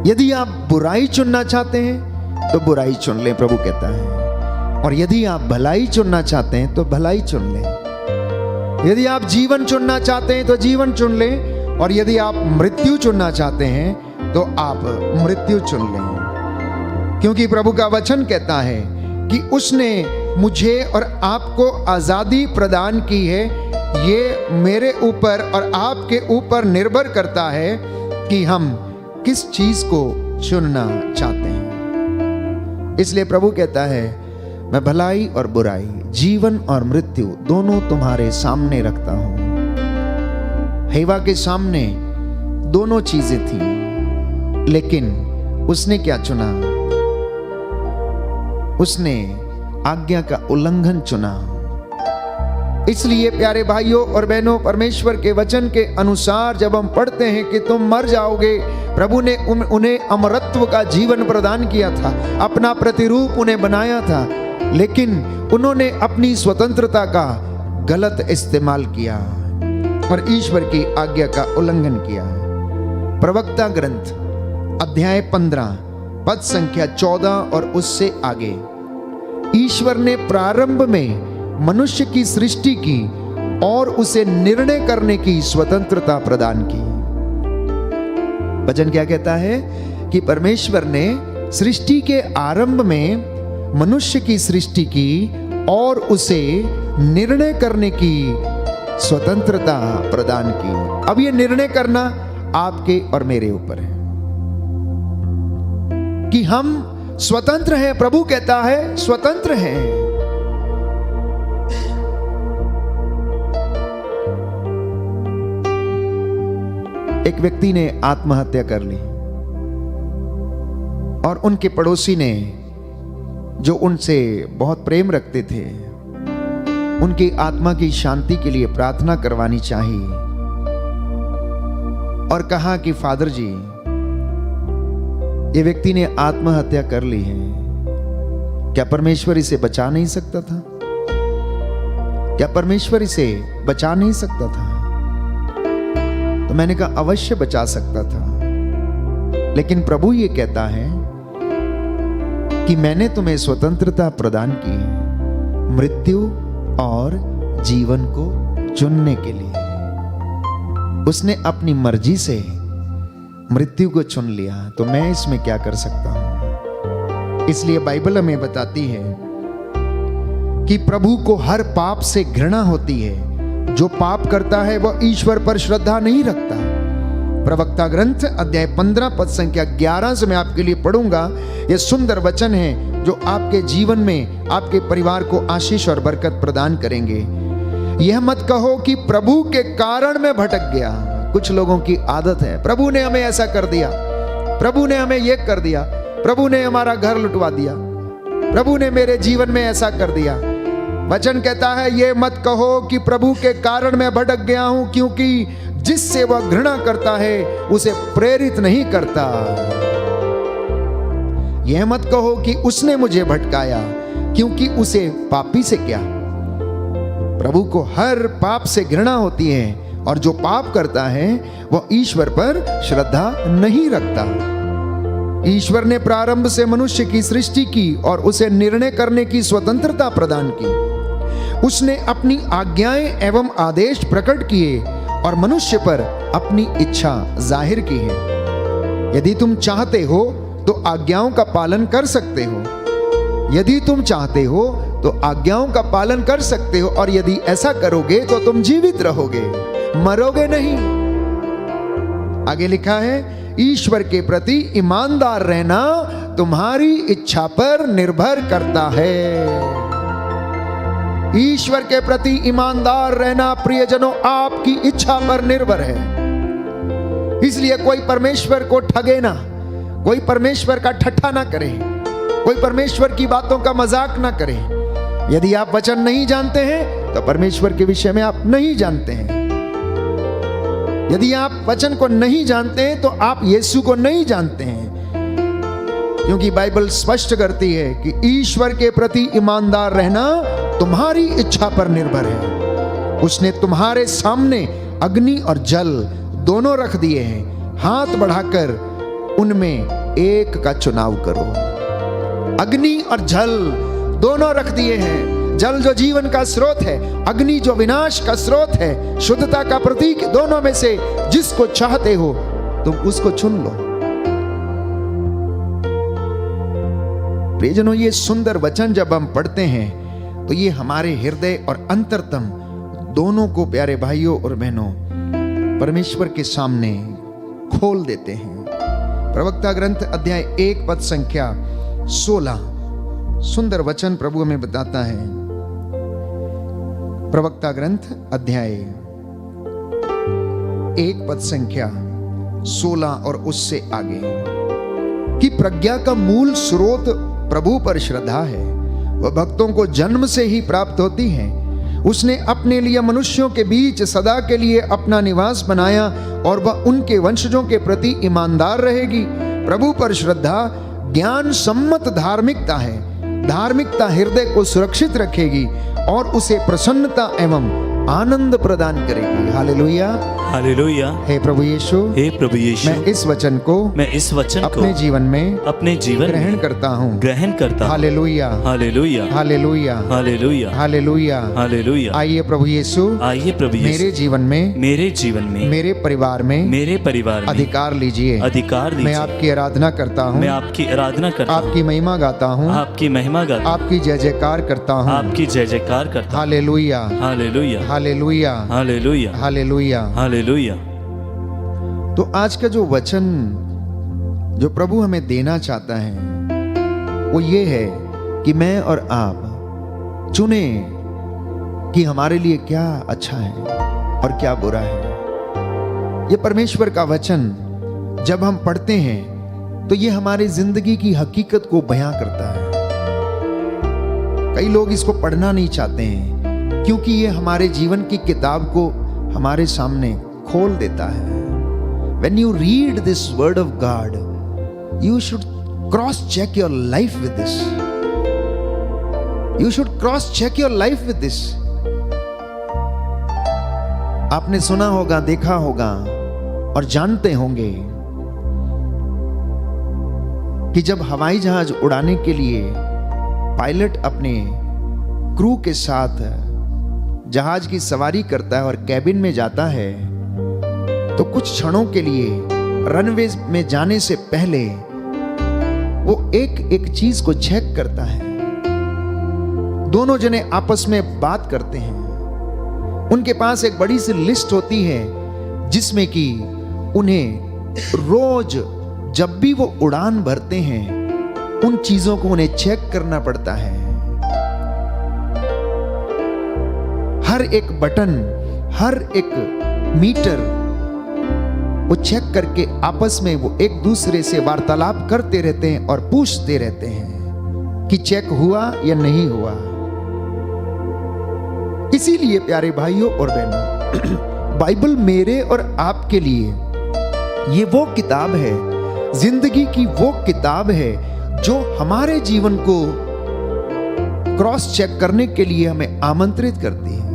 यदि आप बुराई चुनना चाहते हैं तो बुराई चुन लें, प्रभु कहता है, और यदि आप भलाई चुनना चाहते हैं तो भलाई चुन लें। यदि आप जीवन चुनना चाहते हैं तो जीवन चुन लें, और यदि आप मृत्यु चुनना चाहते हैं तो आप मृत्यु चुन लें, क्योंकि प्रभु का वचन कहता है कि उसने मुझे और आपको आजादी प्रदान की है। ये मेरे ऊपर और आपके ऊपर निर्भर करता है कि हम किस चीज को चुनना चाहते हैं। इसलिए प्रभु कहता है, मैं भलाई और बुराई, जीवन और मृत्यु दोनों तुम्हारे सामने रखता हूं। हेवा के सामने दोनों चीजें थी, लेकिन उसने क्या चुना? उसने आज्ञा का उल्लंघन चुना। इसलिए प्यारे भाइयों और बहनों, परमेश्वर के वचन के अनुसार जब हम पढ़ते हैं कि तुम मर जाओगे, प्रभु ने उन्हें अमरत्व का जीवन प्रदान किया था, अपना प्रतिरूप उन्हें बनाया था, लेकिन उन्होंने अपनी स्वतंत्रता का गलत इस्तेमाल किया और ईश्वर की आज्ञा का उल्लंघन किया। प्रवक्ता ग्रंथ अध्याय 15 पद संख्या 14 और उससे आगे, ईश्वर ने प्रारंभ में मनुष्य की सृष्टि की और उसे निर्णय करने की स्वतंत्रता प्रदान की। वचन क्या कहता है कि परमेश्वर ने सृष्टि के आरंभ में मनुष्य की सृष्टि की और उसे निर्णय करने की स्वतंत्रता प्रदान की। अब यह निर्णय करना आपके और मेरे ऊपर है कि हम स्वतंत्र हैं। प्रभु कहता है स्वतंत्र हैं। एक व्यक्ति ने आत्महत्या कर ली और उनके पड़ोसी ने, जो उनसे बहुत प्रेम रखते थे, उनकी आत्मा की शांति के लिए प्रार्थना करवानी चाहिए और कहा कि फादर जी, ये व्यक्ति ने आत्महत्या कर ली है, क्या परमेश्वर इसे बचा नहीं सकता था? क्या परमेश्वर इसे बचा नहीं सकता था? तो मैंने कहा अवश्य बचा सकता था, लेकिन प्रभु ये कहता है कि मैंने तुम्हें स्वतंत्रता प्रदान की है मृत्यु और जीवन को चुनने के लिए। उसने अपनी मर्जी से मृत्यु को चुन लिया, तो मैं इसमें क्या कर सकता हूं? इसलिए बाइबल हमें बताती है कि प्रभु को हर पाप से घृणा होती है जो पाप करता है वह ईश्वर पर श्रद्धा नहीं रखता। प्रवक्ता ग्रंथ अध्याय 15 पद संख्या 11 से मैं आपके लिए पढ़ूंगा। यह सुंदर वचन है जो आपके जीवन में आपके परिवार को आशीष और बरकत प्रदान करेंगे। यह मत कहो कि प्रभु के कारण मैं भटक गया। कुछ लोगों की आदत है, प्रभु ने हमें ऐसा कर दिया, प्रभु ने हमें यह कर दिया, प्रभु ने हमारा घर लुटवा दिया, प्रभु ने मेरे जीवन में ऐसा कर दिया। वचन कहता है यह मत कहो कि प्रभु के कारण मैं भटक गया हूं, क्योंकि जिससे वह घृणा करता है उसे प्रेरित नहीं करता। यह मत कहो कि उसने मुझे भटकाया, क्योंकि उसे पापी से क्या। प्रभु को हर पाप से घृणा होती है, और जो पाप करता है वह ईश्वर पर श्रद्धा नहीं रखता। ईश्वर ने प्रारंभ से मनुष्य की सृष्टि की और उसे निर्णय करने की स्वतंत्रता प्रदान की। उसने अपनी आज्ञाएं एवं आदेश प्रकट किए और मनुष्य पर अपनी इच्छा जाहिर की है। यदि तुम चाहते हो तो आज्ञाओं का पालन कर सकते हो। यदि तुम चाहते हो तो आज्ञाओं का पालन कर सकते हो, और यदि ऐसा करोगे तो तुम जीवित रहोगे, मरोगे नहीं। आगे लिखा है ईश्वर के प्रति ईमानदार रहना तुम्हारी इच्छा पर निर्भर करता है। ईश्वर के प्रति ईमानदार रहना प्रियजनों आपकी इच्छा पर निर्भर है। इसलिए कोई परमेश्वर को ठगे ना, कोई परमेश्वर का ठट्ठा ना करे, कोई परमेश्वर की बातों का मजाक ना करे। यदि आप वचन नहीं जानते हैं तो परमेश्वर के विषय में आप नहीं जानते हैं। यदि आप वचन को नहीं जानते हैं तो आप यीशु को नहीं जानते हैं, क्योंकि बाइबल स्पष्ट करती है कि ईश्वर के प्रति ईमानदार रहना तुम्हारी इच्छा पर निर्भर है। उसने तुम्हारे सामने अग्नि और जल दोनों रख दिए हैं, हाथ बढ़ाकर उनमें एक का चुनाव करो। अग्नि और जल दोनों रख दिए हैं। जल जो जीवन का स्रोत है, अग्नि जो विनाश का स्रोत है, शुद्धता का प्रतीक। दोनों में से जिसको चाहते हो तुम उसको चुन लो। प्रियजनों, ये सुंदर वचन जब हम पढ़ते हैं तो ये हमारे हृदय और अंतरतम दोनों को, प्यारे भाइयों और बहनों, परमेश्वर के सामने खोल देते हैं। प्रवक्ता ग्रंथ अध्याय 1 पद संख्या 16 सुंदर वचन प्रभु हमें बताता है। प्रवक्ता ग्रंथ अध्याय 1 पद संख्या 16 और उससे आगे कि प्रज्ञा का मूल स्रोत प्रभु पर श्रद्धा है। वह भक्तों को जन्म से ही प्राप्त होती है। उसने अपने लिए मनुष्यों के बीच सदा के लिए अपना निवास बनाया और वह उनके वंशजों के प्रति ईमानदार रहेगी। प्रभु पर श्रद्धा ज्ञान सम्मत धार्मिकता है। धार्मिकता हृदय को सुरक्षित रखेगी और उसे प्रसन्नता एवं आनंद प्रदान करेगी। Hallelujah, hallelujah. हे प्रभु यीशु, हे प्रभु यीशु, मैं इस वचन को अपने जीवन में ग्रहण करता हूँ। ग्रहण करता हूँ। Hallelujah, hallelujah, hallelujah, hallelujah, hallelujah, hallelujah. आइए प्रभु यीशु, आइए प्रभु यीशु, मेरे जीवन में, मेरे परिवार में अधिकार लीजिए। अधिकार लीजिए। मैं आपकी आराधना करता हूँ। मैं आपकी आराधना करता हूँ। आपकी महिमा गाता हूँ। आपकी महिमा गाता हूँ। आपकी जय जयकार करता हूँ। आपकी जय जयकार करता हूँ। Hallelujah, hallelujah, hallelujah, hallelujah, hallelujah, hallelujah. तो आज का जो वचन जो प्रभु हमें देना चाहता है वो ये है कि मैं और आप चुने कि हमारे लिए क्या अच्छा है और क्या बुरा है। ये परमेश्वर का वचन जब हम पढ़ते हैं तो ये हमारी जिंदगी की हकीकत को बयां करता है। कई लोग इसको पढ़ना नहीं चाहते हैं क्योंकि ये हमारे जीवन की किताब को हमारे सामने खोल देता है। When you read this word of God, you should cross-check your life with this. You should cross-check your life with this. आपने सुना होगा, देखा होगा और जानते होंगे कि जब हवाई जहाज उड़ाने के लिए पायलट अपने क्रू के साथ जहाज की सवारी करता है और कैबिन में जाता है तो कुछ क्षणों के लिए रनवे में जाने से पहले वो एक एक चीज को चेक करता है। दोनों जने आपस में बात करते हैं। उनके पास एक बड़ी सी लिस्ट होती है जिसमें कि उन्हें रोज जब भी वो उड़ान भरते हैं उन चीजों को उन्हें चेक करना पड़ता है। हर एक बटन, हर एक मीटर वो चेक करके आपस में वो एक दूसरे से वार्तालाप करते रहते हैं और पूछते रहते हैं कि चेक हुआ या नहीं हुआ। इसीलिए प्यारे भाइयों और बहनों, बाइबल मेरे और आपके लिए ये वो किताब है, जिंदगी की वो किताब है जो हमारे जीवन को क्रॉस चेक करने के लिए हमें आमंत्रित करती है।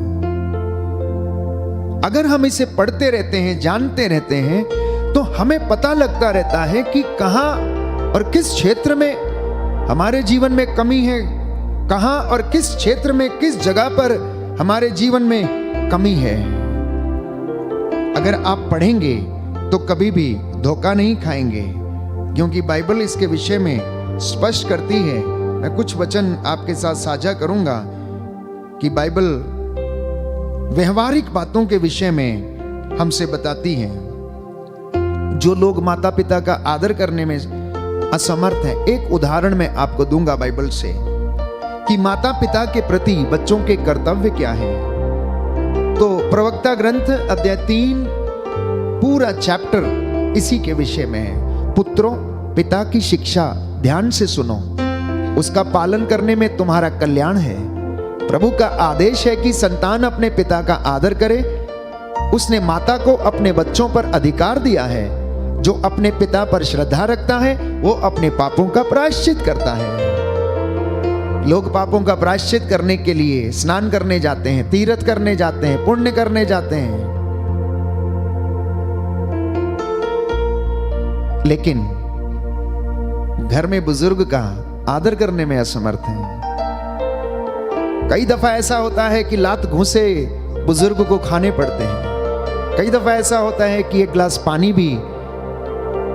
अगर हम इसे पढ़ते रहते हैं, जानते रहते हैं, तो हमें पता लगता रहता है कि कहां और किस क्षेत्र में हमारे जीवन में कमी है, कहां और किस क्षेत्र में, किस जगह पर हमारे जीवन में कमी है। अगर आप पढ़ेंगे तो कभी भी धोखा नहीं खाएंगे, क्योंकि बाइबल इसके विषय में स्पष्ट करती है। मैं कुछ वचन आपके साथ साझा करूंगा कि बाइबल व्यवहारिक बातों के विषय में हमसे बताती है। जो लोग माता पिता का आदर करने में असमर्थ हैं, एक उदाहरण मैं आपको दूंगा बाइबल से कि माता पिता के प्रति बच्चों के कर्तव्य क्या है। तो प्रवक्ता ग्रंथ अध्याय 3 पूरा चैप्टर इसी के विषय में है। पुत्रों, पिता की शिक्षा ध्यान से सुनो, उसका पालन करने में तुम्हारा कल्याण है। प्रभु का आदेश है कि संतान अपने पिता का आदर करे। उसने माता को अपने बच्चों पर अधिकार दिया है। जो अपने पिता पर श्रद्धा रखता है वो अपने पापों का प्रायश्चित करता है। लोग पापों का प्रायश्चित करने के लिए स्नान करने जाते हैं, तीर्थ करने जाते हैं, पुण्य करने जाते हैं, लेकिन घर में बुजुर्ग का आदर करने में असमर्थ हैं। कई दफा ऐसा होता है कि लात घूंसे बुजुर्ग को खाने पड़ते हैं। कई दफा ऐसा होता है कि एक गिलास पानी भी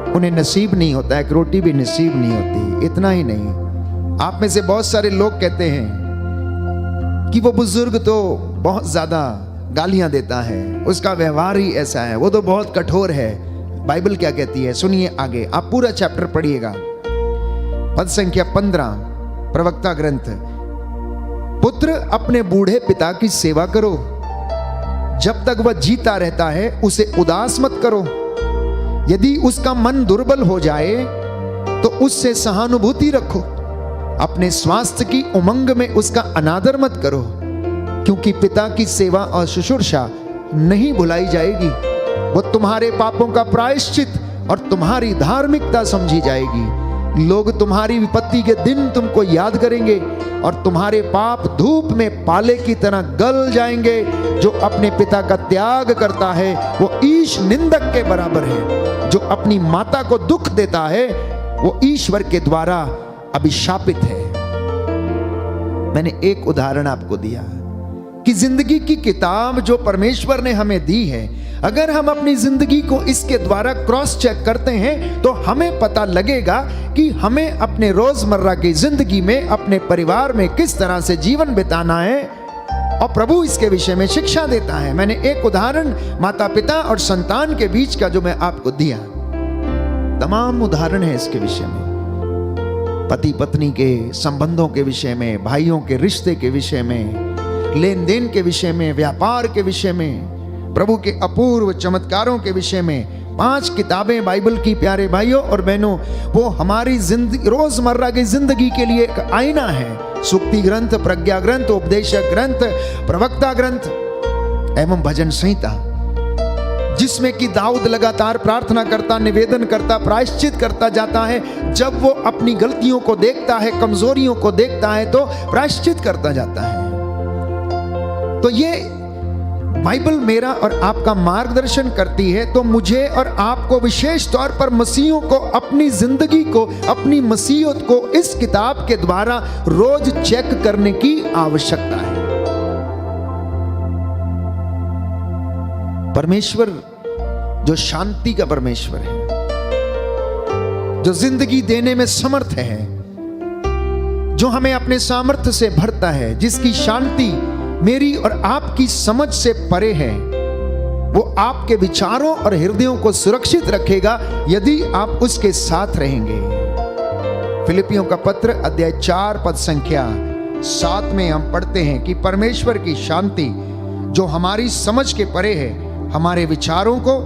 उन्हें नसीब नहीं होता है, एक रोटी भी नसीब नहीं होती। इतना ही नहीं, आप में से बहुत सारे लोग कहते हैं कि वो बुजुर्ग तो बहुत ज्यादा गालियां देता है, उसका व्यवहार ही ऐसा है, वो तो बहुत कठोर है। बाइबल क्या कहती है सुनिए आगे, आप पूरा चैप्टर पढ़िएगा। पद संख्या 15 प्रवक्ता ग्रंथ, पुत्र अपने बूढ़े पिता की सेवा करो, जब तक वह जीता रहता है उसे उदास मत करो। यदि उसका मन दुर्बल हो जाए तो उससे सहानुभूति रखो। अपने स्वास्थ्य की उमंग में उसका अनादर मत करो, क्योंकि पिता की सेवा और शुश्रूषा नहीं भुलाई जाएगी। वह तुम्हारे पापों का प्रायश्चित और तुम्हारी धार्मिकता समझी जाएगी। लोग तुम्हारी विपत्ति के दिन तुमको याद करेंगे और तुम्हारे पाप धूप में पाले की तरह गल जाएंगे। जो अपने पिता का त्याग करता है वो ईश निंदक के बराबर है। जो अपनी माता को दुख देता है वो ईश्वर के द्वारा अभिशापित है। मैंने एक उदाहरण आपको दिया कि जिंदगी की किताब जो परमेश्वर ने हमें दी है, अगर हम अपनी जिंदगी को इसके द्वारा क्रॉस चेक करते हैं तो हमें पता लगेगा कि हमें अपने रोजमर्रा की जिंदगी में, अपने परिवार में किस तरह से जीवन बिताना है, और प्रभु इसके विषय में शिक्षा देता है। मैंने एक उदाहरण माता पिता और संतान के बीच का जो मैं आपको दिया, तमाम उदाहरण है इसके विषय में। पति पत्नी के संबंधों के विषय में, भाइयों के रिश्ते के विषय में, लेन देन के विषय में, व्यापार के विषय में, प्रभु के अपूर्व चमत्कारों के विषय में। 5 किताबें बाइबल की प्यारे भाइयों और बहनों, वो हमारी जिंदगी, रोजमर्रा की जिंदगी के लिए एक आईना है। सुक्ति ग्रंथ, प्रज्ञा ग्रंथ, उपदेशक ग्रंथ, प्रवक्ता ग्रंथ एवं भजन संहिता, जिसमें कि दाऊद लगातार प्रार्थना करता, निवेदन करता, प्रायश्चित करता जाता है। जब वो अपनी गलतियों को देखता है, कमजोरियों को देखता है, तो प्रायश्चित करता जाता है। तो ये बाइबल मेरा और आपका मार्गदर्शन करती है। तो मुझे और आपको विशेष तौर पर मसीहों को अपनी जिंदगी को, अपनी मसीहत को इस किताब के द्वारा रोज चेक करने की आवश्यकता है। परमेश्वर जो शांति का परमेश्वर है, जो जिंदगी देने में समर्थ है, जो हमें अपने सामर्थ्य से भरता है, जिसकी शांति मेरी और आपकी समझ से परे है, वो आपके विचारों और हृदयों को सुरक्षित रखेगा यदि आप उसके साथ रहेंगे। फिलिपियों का पत्र अध्याय 4 पद संख्या 7 में हम पढ़ते हैं कि परमेश्वर की शांति जो हमारी समझ के परे है, हमारे विचारों को,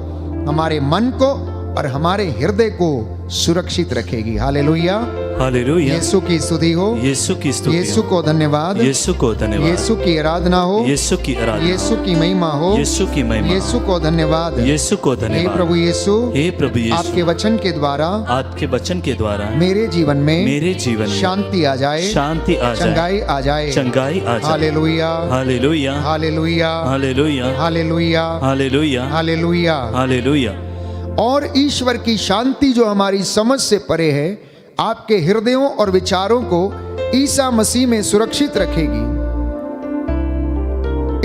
हमारे मन को और हमारे हृदय को सुरक्षित रखेगी। Hallelujah, hallelujah. यीशु की स्तुति हो, यीशु की स्तुति हो, यीशु को धन्यवाद, यीशु को धन्यवाद, यीशु की आराधना हो, यीशु की आराधना, यीशु की महिमा हो, यीशु की महिमा, यीशु को धन्यवाद, यीशु को हे धन्यवाद। प्रभु यीशु, हे प्रभु यीशु, आपके वचन के द्वारा आपके वचन के द्वारा मेरे जीवन में मेरे जीवन में शांति आ जाए, शांति आ जाए, चंगाई आ जाए, चंगाई आ जाए। Hallelujah, hallelujah, hallelujah, hallelujah, hallelujah, hallelujah, hallelujah. Hallelujah. और ईश्वर की शांति जो हमारी समझ से परे है, आपके हृदयों और विचारों को ईसा मसीह में सुरक्षित रखेगी।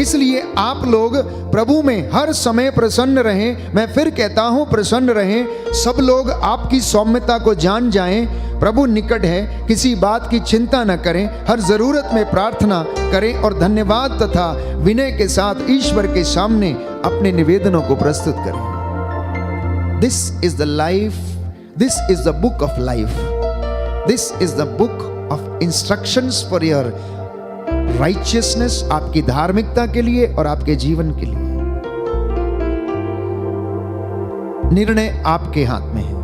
इसलिए आप लोग प्रभु में हर समय प्रसन्न रहें। मैं फिर कहता हूं, प्रसन्न रहें। सब लोग आपकी सौम्यता को जान जाएं। प्रभु निकट है, किसी बात की चिंता न करें, हर जरूरत में प्रार्थना करें और धन्यवाद तथा विनय के साथ ईश्वर के सामने अपने निवेदनों को प्रस्तुत करें। This is the life, this is the book of life, this is the book of instructions for your righteousness, आपकी धार्मिकता के लिए और आपके जीवन के लिए। निर्णय आपके हाथ में है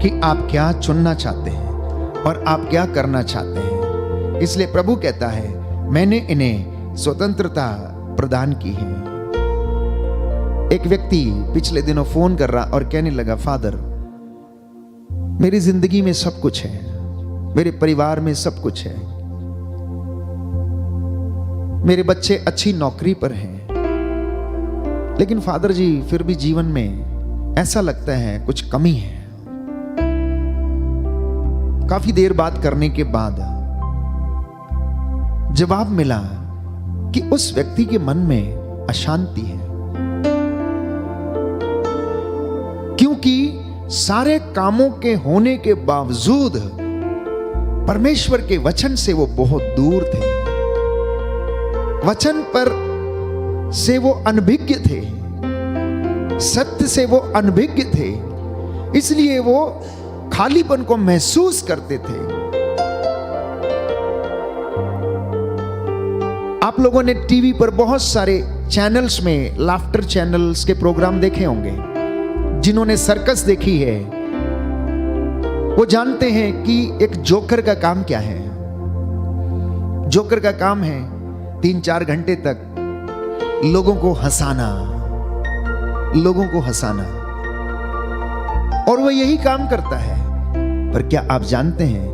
कि आप क्या चुनना चाहते हैं और आप क्या करना चाहते हैं। इसलिए प्रभु कहता है, मैंने इन्हें स्वतंत्रता प्रदान की है। एक व्यक्ति पिछले दिनों फोन कर रहा और कहने लगा, फादर मेरी जिंदगी में सब कुछ है, मेरे परिवार में सब कुछ है, मेरे बच्चे अच्छी नौकरी पर हैं, लेकिन फादर जी फिर भी जीवन में ऐसा लगता है कुछ कमी है। काफी देर बात करने के बाद जवाब मिला कि उस व्यक्ति के मन में अशांति है, क्योंकि सारे कामों के होने के बावजूद परमेश्वर के वचन से वो बहुत दूर थे, वचन पर से वो अनभिज्ञ थे, सत्य से वो अनभिज्ञ थे, इसलिए वो खालीपन को महसूस करते थे। आप लोगों ने टीवी पर बहुत सारे चैनल्स में लाफ्टर चैनल्स के प्रोग्राम देखे होंगे। जिन्होंने सर्कस देखी है वो जानते हैं कि एक जोकर का काम क्या है। जोकर का काम है 3-4 घंटे तक लोगों को हंसाना, लोगों को हंसाना, और वो यही काम करता है। पर क्या आप जानते हैं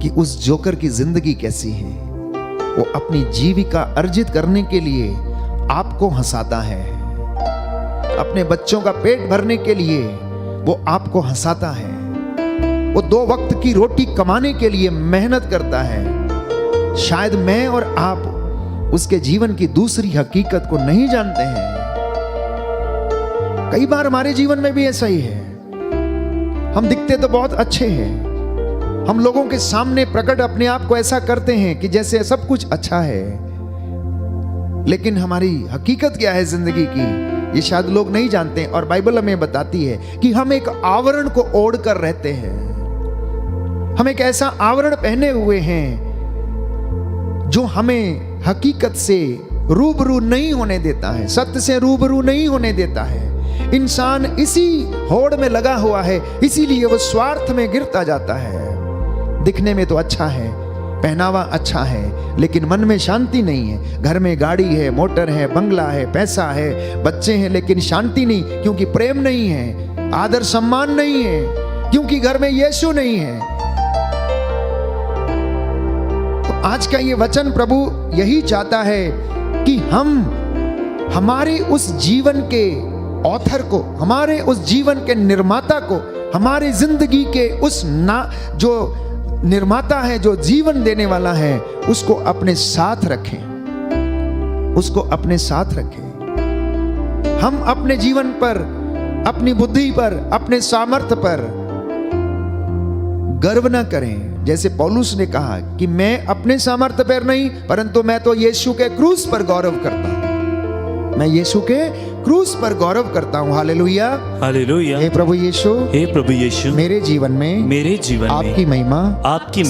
कि उस जोकर की जिंदगी कैसी है? वो अपनी जीविका अर्जित करने के लिए आपको हंसाता है, अपने बच्चों का पेट भरने के लिए वो आपको हंसाता है, वो 2 वक्त की रोटी कमाने के लिए मेहनत करता है। शायद मैं और आप उसके जीवन की दूसरी हकीकत को नहीं जानते हैं। कई बार हमारे जीवन में भी ऐसा ही है। हम दिखते तो बहुत अच्छे हैं, हम लोगों के सामने प्रकट अपने आप को ऐसा करते हैं कि जैसे सब कुछ अच्छा है, लेकिन हमारी हकीकत क्या है जिंदगी की, ये शायद लोग नहीं जानते। और बाइबल हमें बताती है कि हम एक आवरण को ओढ़ कर रहते हैं। हम एक ऐसा आवरण पहने हुए हैं जो हमें हकीकत से रूबरू नहीं होने देता है, सत्य से रूबरू नहीं होने देता है। इंसान इसी होड़ में लगा हुआ है, इसीलिए वो स्वार्थ में गिरता जाता है। दिखने में तो अच्छा है, पहनावा अच्छा है, लेकिन मन में शांति नहीं है। घर में गाड़ी है, मोटर है, बंगला है, पैसा है, बच्चे हैं, लेकिन शांति नहीं, क्योंकि प्रेम नहीं है, आदर सम्मान नहीं है, क्योंकि घर में यीशु नहीं है। तो आज का ये वचन प्रभु यही चाहता है कि हम हमारे उस जीवन के ऑथर को, हमारे उस जीवन के निर्माता को, हमारे जिंदगी के उस जो निर्माता है, जो जीवन देने वाला है, उसको अपने साथ रखें, उसको अपने साथ रखें। हम अपने जीवन पर, अपनी बुद्धि पर, अपने सामर्थ्य पर गर्व ना करें। जैसे पौलुस ने कहा कि मैं अपने सामर्थ्य पर नहीं, परंतु मैं तो यीशु के क्रूस पर गौरव करता हूं। मैं यीशु के क्रूस पर गौरव करता हूं। Hallelujah, hallelujah. हे प्रभु यीशु, हे प्रभु यीशु, मेरे जीवन में आपकी महिमा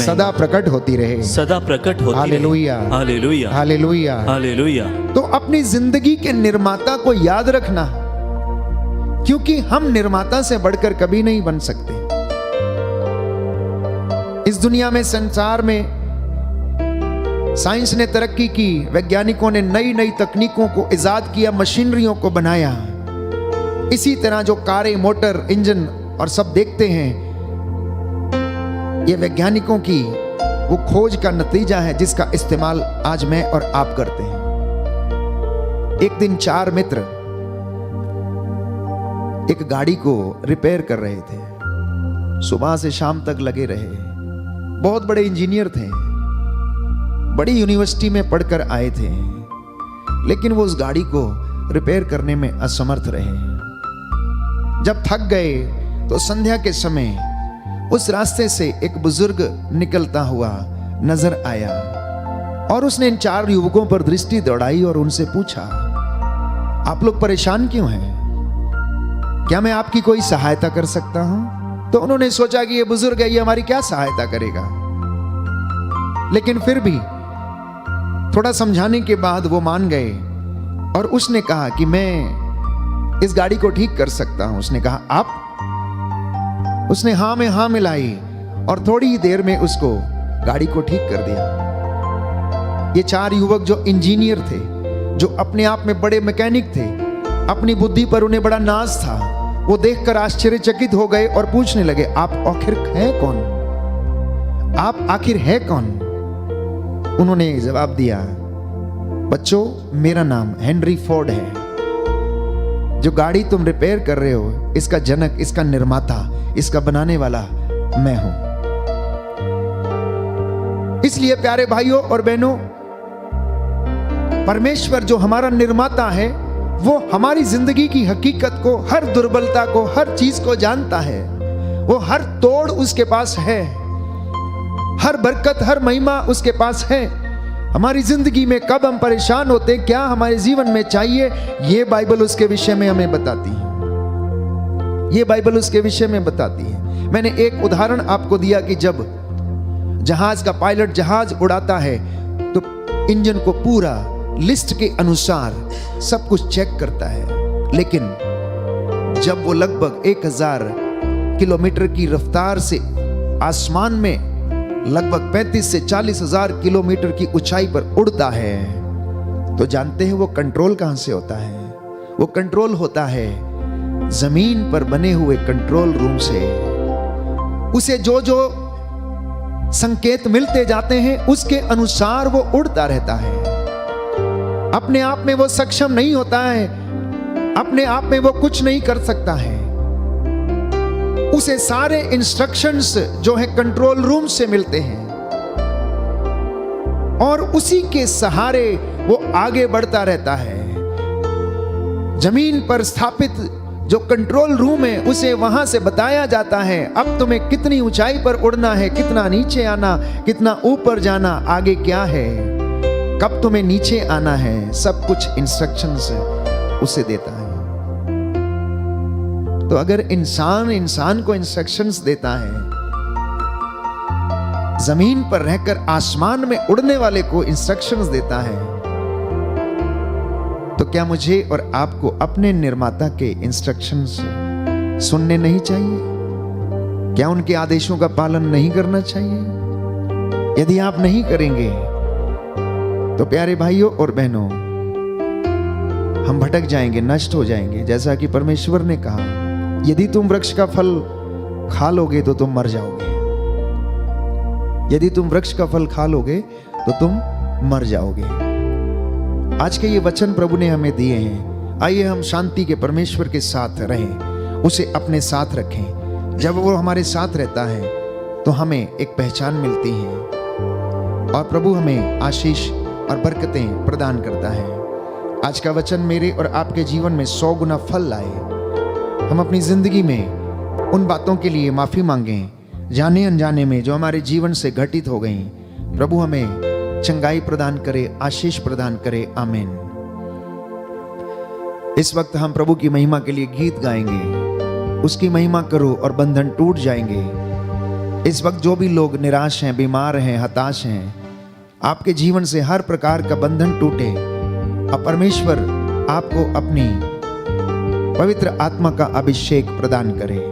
सदा प्रकट होती रहे, सदा प्रकट होती रहे। Hallelujah, hallelujah, hallelujah, hallelujah. तो अपनी जिंदगी के निर्माता को याद रखना, क्योंकि हम निर्माता से बढ़कर कभी नहीं बन सकते। इस दुनिया में, संसार में साइंस ने तरक्की की, वैज्ञानिकों ने नई नई तकनीकों को इजाद किया, मशीनरियों को बनाया। इसी तरह जो कारें, मोटर, इंजन और सब देखते हैं, ये वैज्ञानिकों की वो खोज का नतीजा है, जिसका इस्तेमाल आज मैं और आप करते हैं। एक दिन 4 मित्र एक गाड़ी को रिपेयर कर रहे थे। सुबह से शाम तक लगे रहे। बहुत बड़े इंजीनियर थे, बड़ी यूनिवर्सिटी में पढ़कर आए थे, लेकिन वो उस गाड़ी को रिपेयर करने में असमर्थ रहे। जब थक गए तो संध्या के समय उस रास्ते से एक बुजुर्ग निकलता हुआ नजर आया और उसने इन 4 युवकों पर दृष्टि दौड़ाई और उनसे पूछा, आप लोग परेशान क्यों हैं? क्या मैं आपकी कोई सहायता कर सकता हूं? तो उन्होंने सोचा कि ये बुजुर्ग है, ये हमारी क्या सहायता करेगा। लेकिन फिर भी थोड़ा समझाने के बाद वो मान गए और उसने कहा कि मैं इस गाड़ी को ठीक कर सकता हूं। उसने कहा, आप? उसने हाँ में हाँ मिलाई और थोड़ी ही देर में उसको गाड़ी को ठीक कर दिया। ये 4 युवक जो इंजीनियर थे, जो अपने आप में बड़े मैकेनिक थे, अपनी बुद्धि पर उन्हें बड़ा नाज था, वो देखकर आश्चर्यचकित हो गए और पूछने लगे, आप आखिर है कौन? आप आखिर है कौन? उन्होंने जवाब दिया, बच्चों, मेरा नाम हेनरी फोर्ड है। जो गाड़ी तुम रिपेयर कर रहे हो, इसका जनक, इसका निर्माता, इसका बनाने वाला मैं हूं। इसलिए प्यारे भाइयों और बहनों, परमेश्वर जो हमारा निर्माता है, वो हमारी जिंदगी की हकीकत को, हर दुर्बलता को, हर चीज को जानता है। वो हर तोड़ उसके पास है, हर बरकत, हर महिमा उसके पास है। हमारी जिंदगी में कब हम परेशान होते, क्या हमारे जीवन में चाहिए, ये बाइबल उसके विषय में हमें बताती है। ये बाइबल उसके विषय में बताती है। मैंने एक उदाहरण आपको दिया कि जब जहाज का पायलट जहाज उड़ाता है तो इंजन को पूरा लिस्ट के अनुसार सब कुछ चेक करता है, लेकिन जब वो लगभग 1000 किलोमीटर की रफ्तार से आसमान में लगभग 35 से 40 हजार किलोमीटर की ऊंचाई पर उड़ता है, तो जानते हैं वो कंट्रोल कहां से होता है? वो कंट्रोल होता है जमीन पर बने हुए कंट्रोल रूम से। उसे जो जो संकेत मिलते जाते हैं, उसके अनुसार वो उड़ता रहता है। अपने आप में वो सक्षम नहीं होता है, अपने आप में वो कुछ नहीं कर सकता है। उसे सारे इंस्ट्रक्शंस जो है कंट्रोल रूम से मिलते हैं और उसी के सहारे वो आगे बढ़ता रहता है। जमीन पर स्थापित जो कंट्रोल रूम है, उसे वहां से बताया जाता है, अब तुम्हें कितनी ऊंचाई पर उड़ना है, कितना नीचे आना, कितना ऊपर जाना, आगे क्या है, कब तुम्हें नीचे आना है, सब कुछ इंस्ट्रक्शंस उसे देता है। तो अगर इंसान को इंस्ट्रक्शंस देता है, जमीन पर रहकर आसमान में उड़ने वाले को इंस्ट्रक्शंस देता है, तो क्या मुझे और आपको अपने निर्माता के इंस्ट्रक्शंस सुनने नहीं चाहिए? क्या उनके आदेशों का पालन नहीं करना चाहिए? यदि आप नहीं करेंगे तो प्यारे भाइयों और बहनों, हम भटक जाएंगे, नष्ट हो जाएंगे। जैसा कि परमेश्वर ने कहा, यदि तुम वृक्ष का फल खा लोगे तो तुम मर जाओगे। यदि तुम वृक्ष का फल खा लोगे तो तुम मर जाओगे। आज के ये वचन प्रभु ने हमें दिए हैं। आइए हम शांति के परमेश्वर के साथ रहें, उसे अपने साथ रखें। जब वो हमारे साथ रहता है तो हमें एक पहचान मिलती है और प्रभु हमें आशीष और बरकतें प्रदान करता है। आज का वचन मेरे और आपके जीवन में 100 गुना फल लाए। हम अपनी जिंदगी में उन बातों के लिए माफी मांगें जाने अनजाने में जो हमारे जीवन से घटित हो गई, प्रभु हमें चंगाई प्रदान करे, आशीष प्रदान करे। आमीन। इस वक्त हम प्रभु की महिमा के लिए गीत गाएंगे। उसकी महिमा करो और बंधन टूट जाएंगे। इस वक्त जो भी लोग निराश हैं, बीमार हैं, हताश हैं, आपके जीवन से हर प्रकार का बंधन टूटे और परमेश्वर आपको अपनी पवित्र आत्मा का अभिषेक प्रदान करे।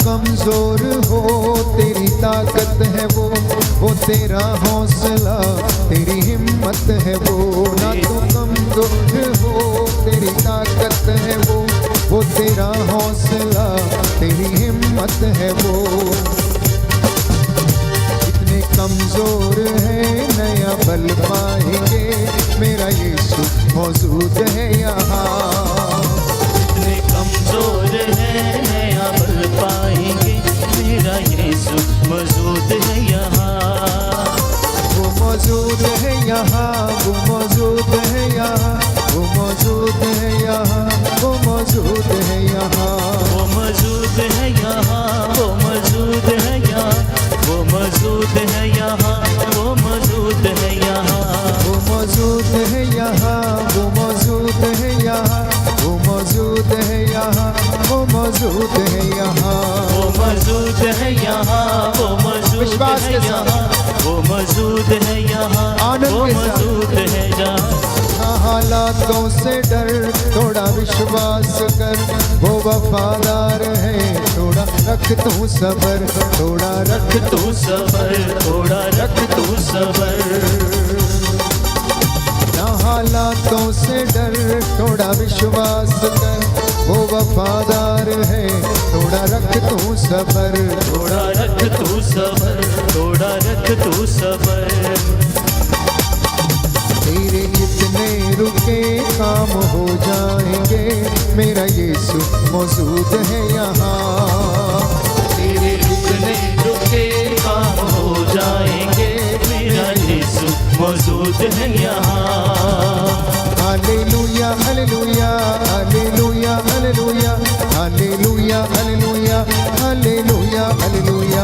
कमजोर हो तेरी ताकत है वो तेरा हौसला तेरी हिम्मत है वो। ना तो कमजोर हो तेरी ताकत है वो तेरा हौसला तेरी हिम्मत है वो। इतने कमजोर है नया बल पाएंगे, मेरा यीशु मौजूद है यहाँ। इतने कमजोर है नया बल पाएंगे, मेरा यीशु मौजूद है यहाँ। वो मौजूद है यहाँ, वो मौजूद है यहाँ, वो मौजूद है यहाँ, वो मौजूद है यहाँ। वो मौजूद है यहाँ, वो मौजूद है यहाँ, वो मौजूद है यहाँ, वो मौजूद है यहाँ। वो मौजूद है यहाँ, वो मौजूद है यहाँ, वो मौजूद है यहाँ, वो मौजूद है यहाँ। वो मौजूद है यहाँ, वो मौजूद है यहाँ, वो मौजूद है यहाँ, वो मौजूद है यहाँ। हालातों से डर, थोड़ा विश्वास कर, वो वफादार है, थोड़ा रख तू सबर, थोड़ा रख तू सबर, थोड़ा रख तू सबर। ना हालातों से डर, थोड़ा विश्वास कर, वो वफादार है, थोड़ा रख तू सबर, थोड़ा रख तू सबर, थोड़ा रख तू सबर। तेरे जितने रुके काम हो जाएंगे, मेरा यीशु मौजूद है यहाँ। तेरे रुके काम हो जाएंगे, मेरा यीशु मौजूद है यहाँ। Hallelujah hallelujah hallelujah hallelujah hallelujah hallelujah hallelujah hallelujah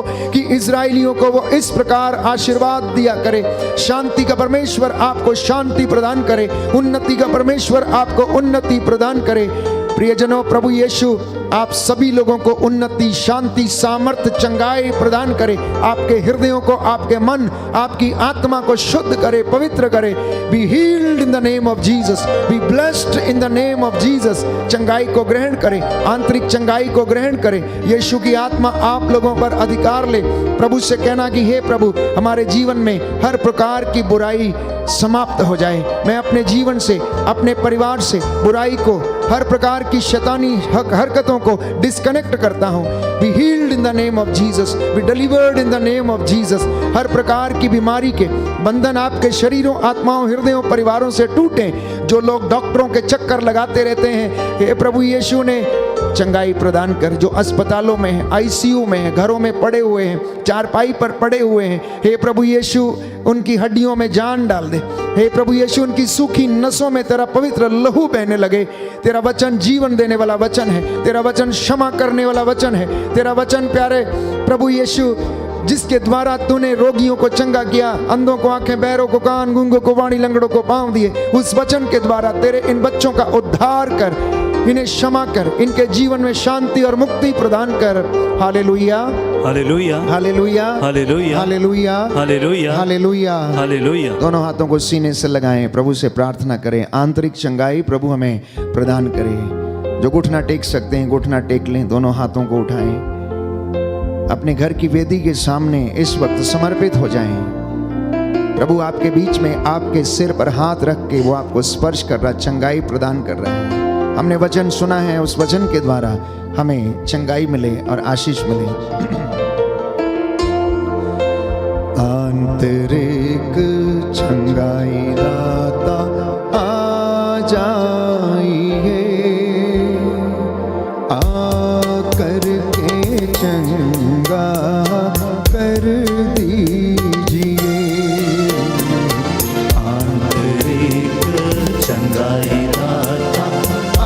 हो कि इजराइलियों को वो इस प्रकार आशीर्वाद दिया करे। शांति का परमेश्वर आपको शांति प्रदान करे, उन्नति का परमेश्वर आपको उन्नति प्रदान करे। प्रियजनों, प्रभु यीशु आप सभी लोगों को उन्नति, शांति, सामर्थ्य, चंगाई प्रदान करे। आपके हृदयों को, आपके मन, आपकी आत्मा को शुद्ध करे, पवित्र करे। B healed in the name of Jesus, be blessed in the name of Jesus. चंगाई को ग्रहण करे, आंतरिक चंगाई को ग्रहण करे। यीशु की आत्मा आप लोगों पर अधिकार ले। प्रभु से कहना कि हे प्रभु, हमारे जीवन में हर प्रकार की बुराई समाप्त हो जाए। मैं अपने जीवन से, अपने परिवार से बुराई को, हर प्रकार की शैतानी हरकतों को डिस्कनेक्ट करता हूं। Be healed in the name of Jesus, be delivered in the name of Jesus. हर प्रकार की बीमारी के बंधन आपके शरीरों, आत्माओं, हृदयों, परिवारों से टूटे। जो लोग डॉक्टरों के चक्कर लगाते रहते हैं, हे प्रभु यीशु ने चंगाई प्रदान कर। जो अस्पतालों में है, आईसीयू में है, घरों में पड़े हुए हैं, चारपाई पर पड़े हुए हैं, हे प्रभु यीशु उनकी हड्डियों में जान डाल दे। हे प्रभु यीशु उनकी सूखी नसों में तेरा पवित्र लहू बहने लगे। तेरा वचन जीवन देने वाला वचन है, तेरा वचन क्षमा करने वाला वचन है। तेरा वचन प्यारे प्रभु यीशु, जिसके द्वारा तूने रोगियों को चंगा किया, अंधों को आंखें, बहरों को कान, गूंगों को वाणी, लंगड़ों को पांव दिए, उस वचन के द्वारा तेरे इन बच्चों का उद्धार कर, इन्हें क्षमा कर, इनके जीवन में शांति और मुक्ति प्रदान कर। Hallelujah, hallelujah, hallelujah, hallelujah, hallelujah, hallelujah, hallelujah, hallelujah. दोनों हाथों को सीने से लगाएं, प्रभु से प्रार्थना करें। आंतरिक चंगाई प्रभु हमें प्रदान करे। जो घुटना टेक सकते हैं घुटना टेक लें, दोनों हाथों को उठाएं, अपने घर की वेदी के सामने इस वक्त समर्पित हो जाएं। प्रभु आपके बीच में आपके सिर पर हाथ रख के वो आपको स्पर्श कर रहा, चंगाई प्रदान कर रहा है। हमने वचन सुना है, उस वचन के द्वारा हमें चंगाई मिले और आशीष मिले। आंतरिक चंगाई दाता आ जाइए, आकर के चंगा कर दीजिए। आंतरिक चंगाई दाता आ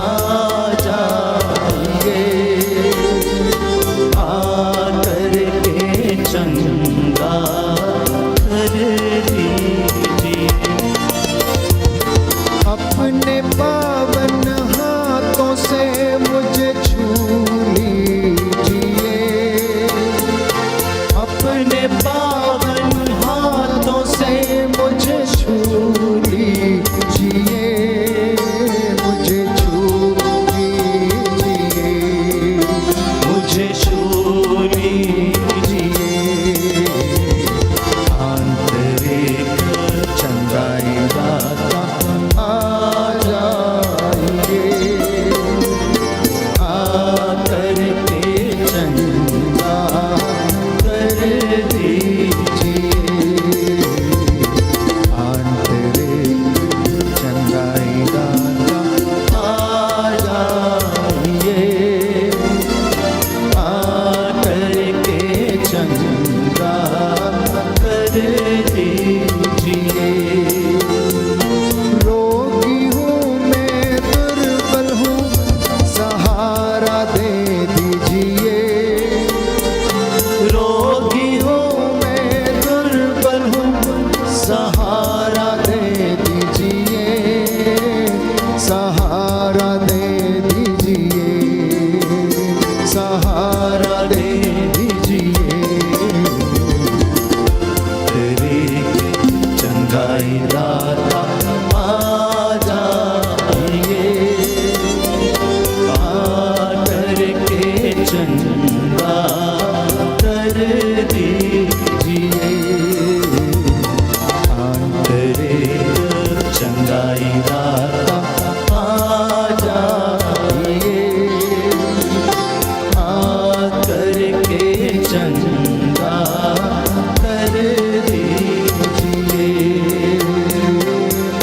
जाइए, आकर के चंगा कर दीजिए। अपने पावन हाथों से मुझे छू लीजिए, अपने पावन हाथों से मुझे छू लीजिए, मुझे छू लीजिए, मुझे छू लीजिए। आंतरिक चंगाई दाता आ जाइए, आकर के चंगा कर दीजिए। आंतरिक चंगाई दाता आ जाइए, आकर के चंगा कर दीजिए। रोगी हूँ मैं, दुर्बल हूँ, सहारा दे दीजिए। रोगी हूँ मैं, दुर्बल हूँ, सहारा दे दीजिए, सहारा दे दीजिए, सहारा दे दीजिए। तेरी चंगाई दाता आ जाइए, आकर के चंगा कर दीजिए। आंतरिक चंगाई दाता आ जाइए, आकर के चंगा कर दीजिए।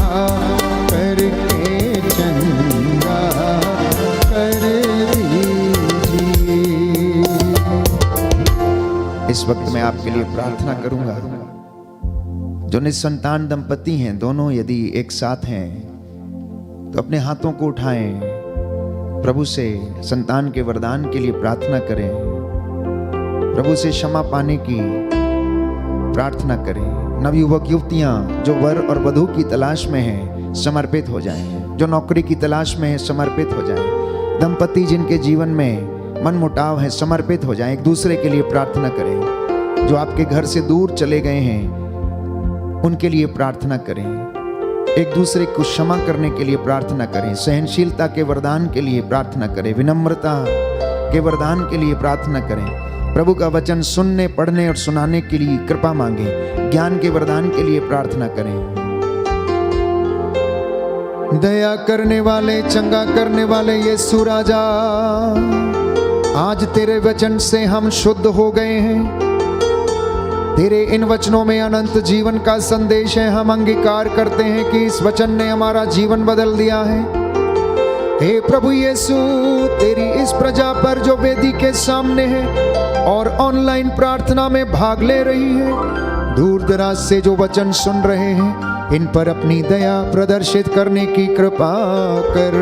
आकर के चंगा कर दीजिए। इस वक्त मैं आपके लिए प्रार्थना करूंगा। जो निसंतान दंपति हैं, दोनों यदि एक साथ हैं तो अपने हाथों को उठाएं, प्रभु से संतान के वरदान के लिए प्रार्थना करें। प्रभु से क्षमा पाने की प्रार्थना करें। नवयुवक युवतियां जो वर और वधू की तलाश में हैं समर्पित हो जाएं, जो नौकरी की तलाश में है समर्पित हो जाएं, दंपति जिनके जीवन में मनमुटाव है समर्पित हो जाएं, एक दूसरे के लिए प्रार्थना करें। जो आपके घर से दूर चले गए हैं उनके लिए प्रार्थना करें, एक दूसरे को क्षमा करने के लिए प्रार्थना करें, सहनशीलता के वरदान के लिए प्रार्थना करें, विनम्रता के वरदान के लिए प्रार्थना करें, प्रभु का वचन सुनने, पढ़ने और सुनाने के लिए कृपा मांगे, ज्ञान के वरदान के लिए प्रार्थना करें। दया करने वाले, चंगा करने वाले यीशु राजा, आज तेरे वचन से हम शुद्ध हो गए हैं। तेरे इन वचनों में अनंत जीवन का संदेश है। हम अंगीकार करते हैं कि इस वचन ने हमारा जीवन बदल दिया है। हे प्रभु यीशु, तेरी इस प्रजा पर जो वेदी के सामने है और ऑनलाइन प्रार्थना में भाग ले रही है, दूर दराज से जो वचन सुन रहे हैं, इन पर अपनी दया प्रदर्शित करने की कृपा कर।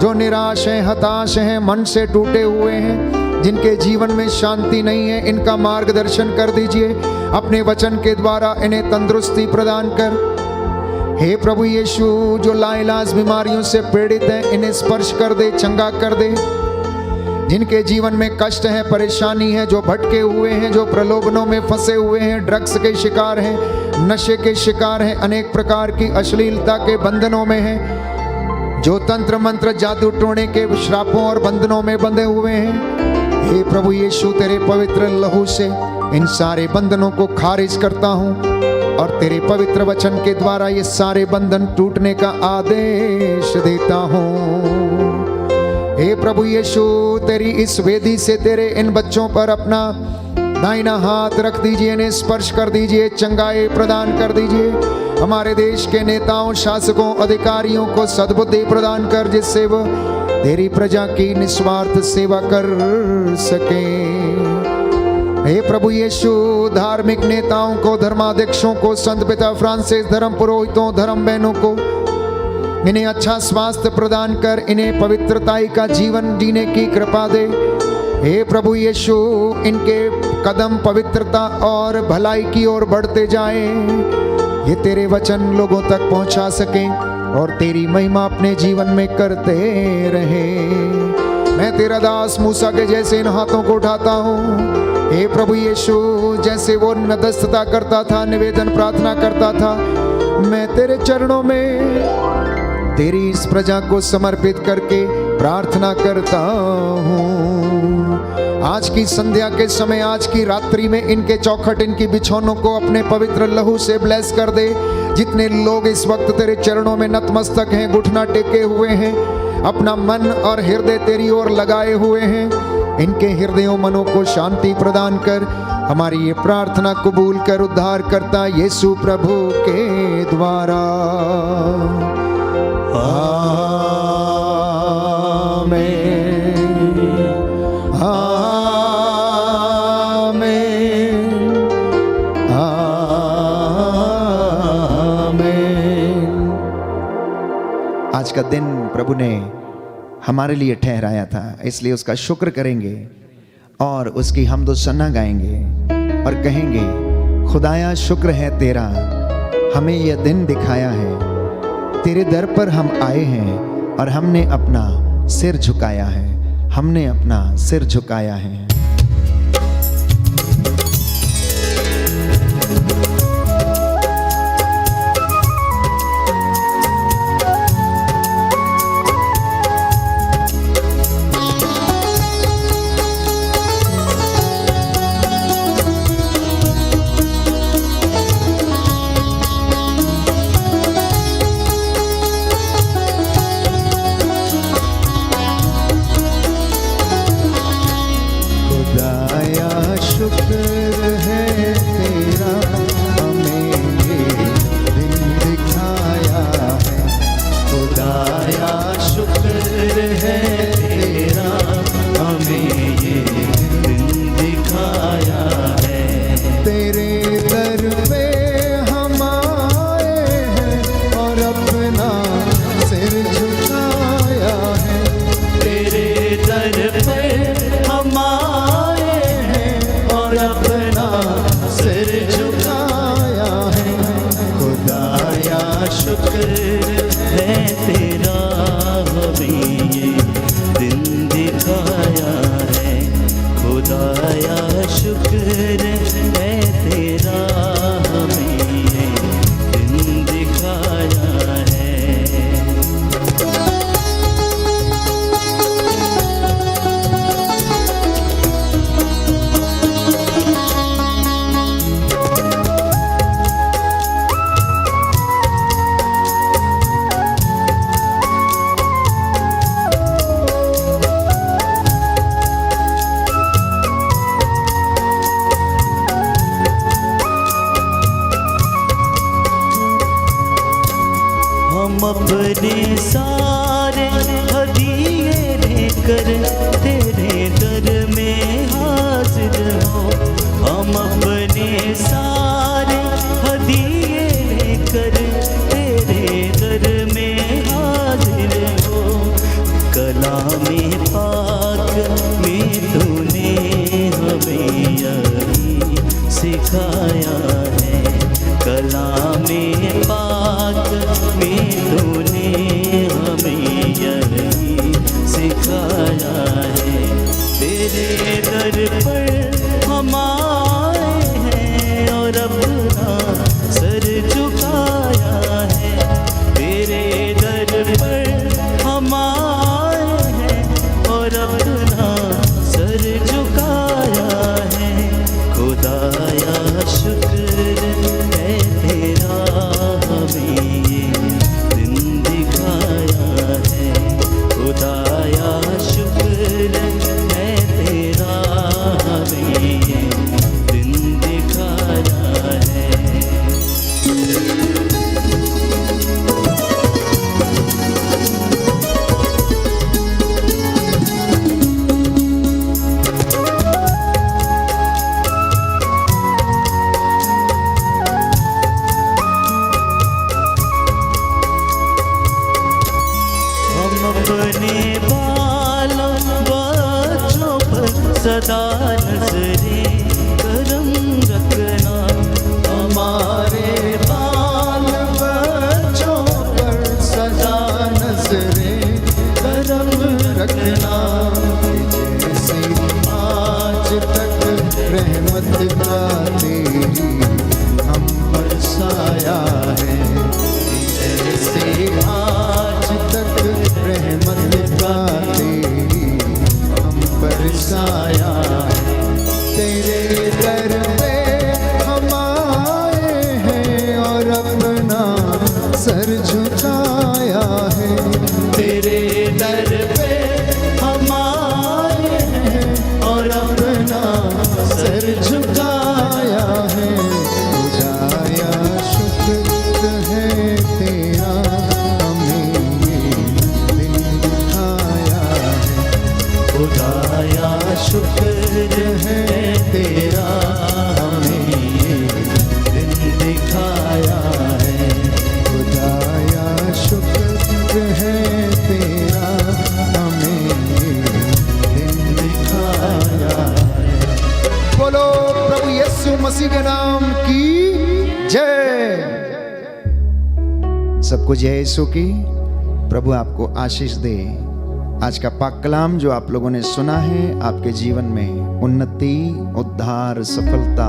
जो निराश हैं, हताश हैं, मन से टूटे हुए हैं, जिनके जीवन में शांति नहीं है, इनका मार्गदर्शन कर दीजिए। अपने वचन के द्वारा इन्हें तंदुरुस्ती प्रदान कर। हे प्रभु यीशु, जो लाइलाज बीमारियों से पीड़ित हैं, इन्हें स्पर्श कर दे, चंगा कर दे। जिनके जीवन में कष्ट है, परेशानी है, जो भटके हुए हैं, जो प्रलोभनों में फंसे हुए हैं, ड्रग्स के शिकार हैं, नशे के शिकार हैं, अनेक प्रकार की अश्लीलता के बंधनों में हैं, जो तंत्र मंत्र जादू टोने के श्रापों और बंधनों में बंधे हुए हैं, हे प्रभु यीशु, तेरे पवित्र लहू से इन सारे बंधनों को खारिज करता हूँ और तेरे पवित्र वचन के द्वारा ये सारे बंधन टूटने का आदेश देता हूँ। हे प्रभु यीशु, तेरी इस वेदी से तेरे इन बच्चों पर अपना दाहिना हाथ रख दीजिए, इन्हें स्पर्श कर दीजिए, चंगाई प्रदान कर दीजिए। हमारे देश के नेताओं, शासकों, अधिकारियों को सद्बुद्धि प्रदान कर, जिससे वो तेरी प्रजा की निस्वार्थ सेवा कर सके। हे प्रभु यीशु, धार्मिक नेताओं को, धर्माध्यक्षों को, संत पिता फ्रांसिस, धर्म पुरोहितों, धर्म बहनों को, इन्हें अच्छा स्वास्थ्य प्रदान कर, इन्हें पवित्रताई का जीवन जीने की कृपा दे। हे प्रभु यीशु, इनके कदम पवित्रता और भलाई की ओर बढ़ते जाएं, ये तेरे वचन लोगों तक पहुंचा सकें और तेरी महिमा अपने जीवन में करते रहे। मैं तेरा दास मूसा के जैसे इन हाथों को उठाता हूँ। हे प्रभु यीशु, जैसे वो मध्यस्थता करता था, निवेदन प्रार्थना करता था, मैं तेरे चरणों में तेरी इस प्रजा को समर्पित करके प्रार्थना करता हूँ। आज की संध्या के समय, आज की रात्रि में इनके चौखट, इनकी बिछौनों को अपने पवित्र लहू से ब्लेस कर दे। जितने लोग इस वक्त तेरे चरणों में नतमस्तक हैं, घुटना टेके हुए हैं, अपना मन और हृदय तेरी ओर लगाए हुए हैं, इनके हृदयों मनों को शांति प्रदान कर। हमारी ये प्रार्थना कबूल कर, उद्धार करता यीशु प्रभु के द्वारा। आज का दिन प्रभु ने हमारे लिए ठहराया था, इसलिए उसका शुक्र करेंगे और उसकी हमदो सना गाएंगे और कहेंगे, खुदाया शुक्र है तेरा, हमें यह दिन दिखाया है। तेरे दर पर हम आए हैं और हमने अपना सिर झुकाया है, हमने अपना सिर झुकाया है। अपने सारे हदिये लेकर तेरे दर में हाजिर हो। हम अपने सारे हदिये लेकर तेरे दर में हाजिर हो। कलामे पाक में तूने हमें यही सिखाया है। कलामे पाक में तूने हमें यही सिखाया है। तेरे दर पर हम आए हैं और अपना सर झुकाया है। तेरे दर पर हम आए हैं और अपना सर झुकाया है। खुदाया शुक्र है तेरा हमें ये दिन दिखाया है। खुदाया शुक्र है तेरा हमें ये दिन दिखाया है। हम अपने बालों बच्चों पर सदा नजरे करम रखना। हमारे बाल बच्चों पर सदा नजरे करम रखना। जैसे आज तक रहमत का तेरी हम बरसाया है। जैसे आज तक रहमत का तेरी हम बरसाया है। तेरे दर पे हम आए हैं और अपना सर झुकाया है। तेरे दर पे हम आए हैं और अपना सर झुकाया है। खुदाया शुक्र है तेरा हमें ये दिन दिखाया है। खुदाया शुक्र है तेरा हमें ये दिन दिखाया है। खुदाया शुक्र है तेरा हमें ये दिन दिखाया है। बोलो प्रभु यीशु मसीह के नाम की जय। सबको जय यीशु की। प्रभु आपको आशीष दे। आज का पाक कलाम जो आप लोगों ने सुना है आपके जीवन में उन्नति, उद्धार, सफलता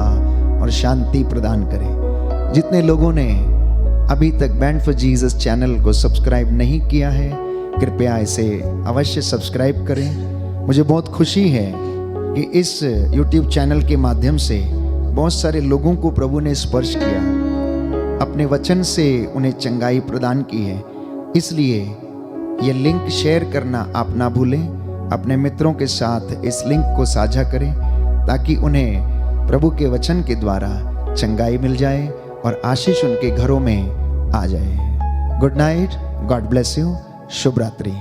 और शांति प्रदान करे। जितने लोगों ने अभी तक बैंड फॉर जीसस चैनल को सब्सक्राइब नहीं किया है, कृपया इसे अवश्य सब्सक्राइब करें। मुझे बहुत खुशी है कि इस YouTube चैनल के माध्यम से बहुत सारे लोगों को प्रभु ने स्पर्श किया, अपने वचन से उन्हें चंगाई प्रदान की है। इसलिए ये लिंक शेयर करना आप ना भूलें। अपने मित्रों के साथ इस लिंक को साझा करें ताकि उन्हें प्रभु के वचन के द्वारा चंगाई मिल जाए और आशीष उनके घरों में आ जाए। Good night, God bless you, शुभ रात्रि।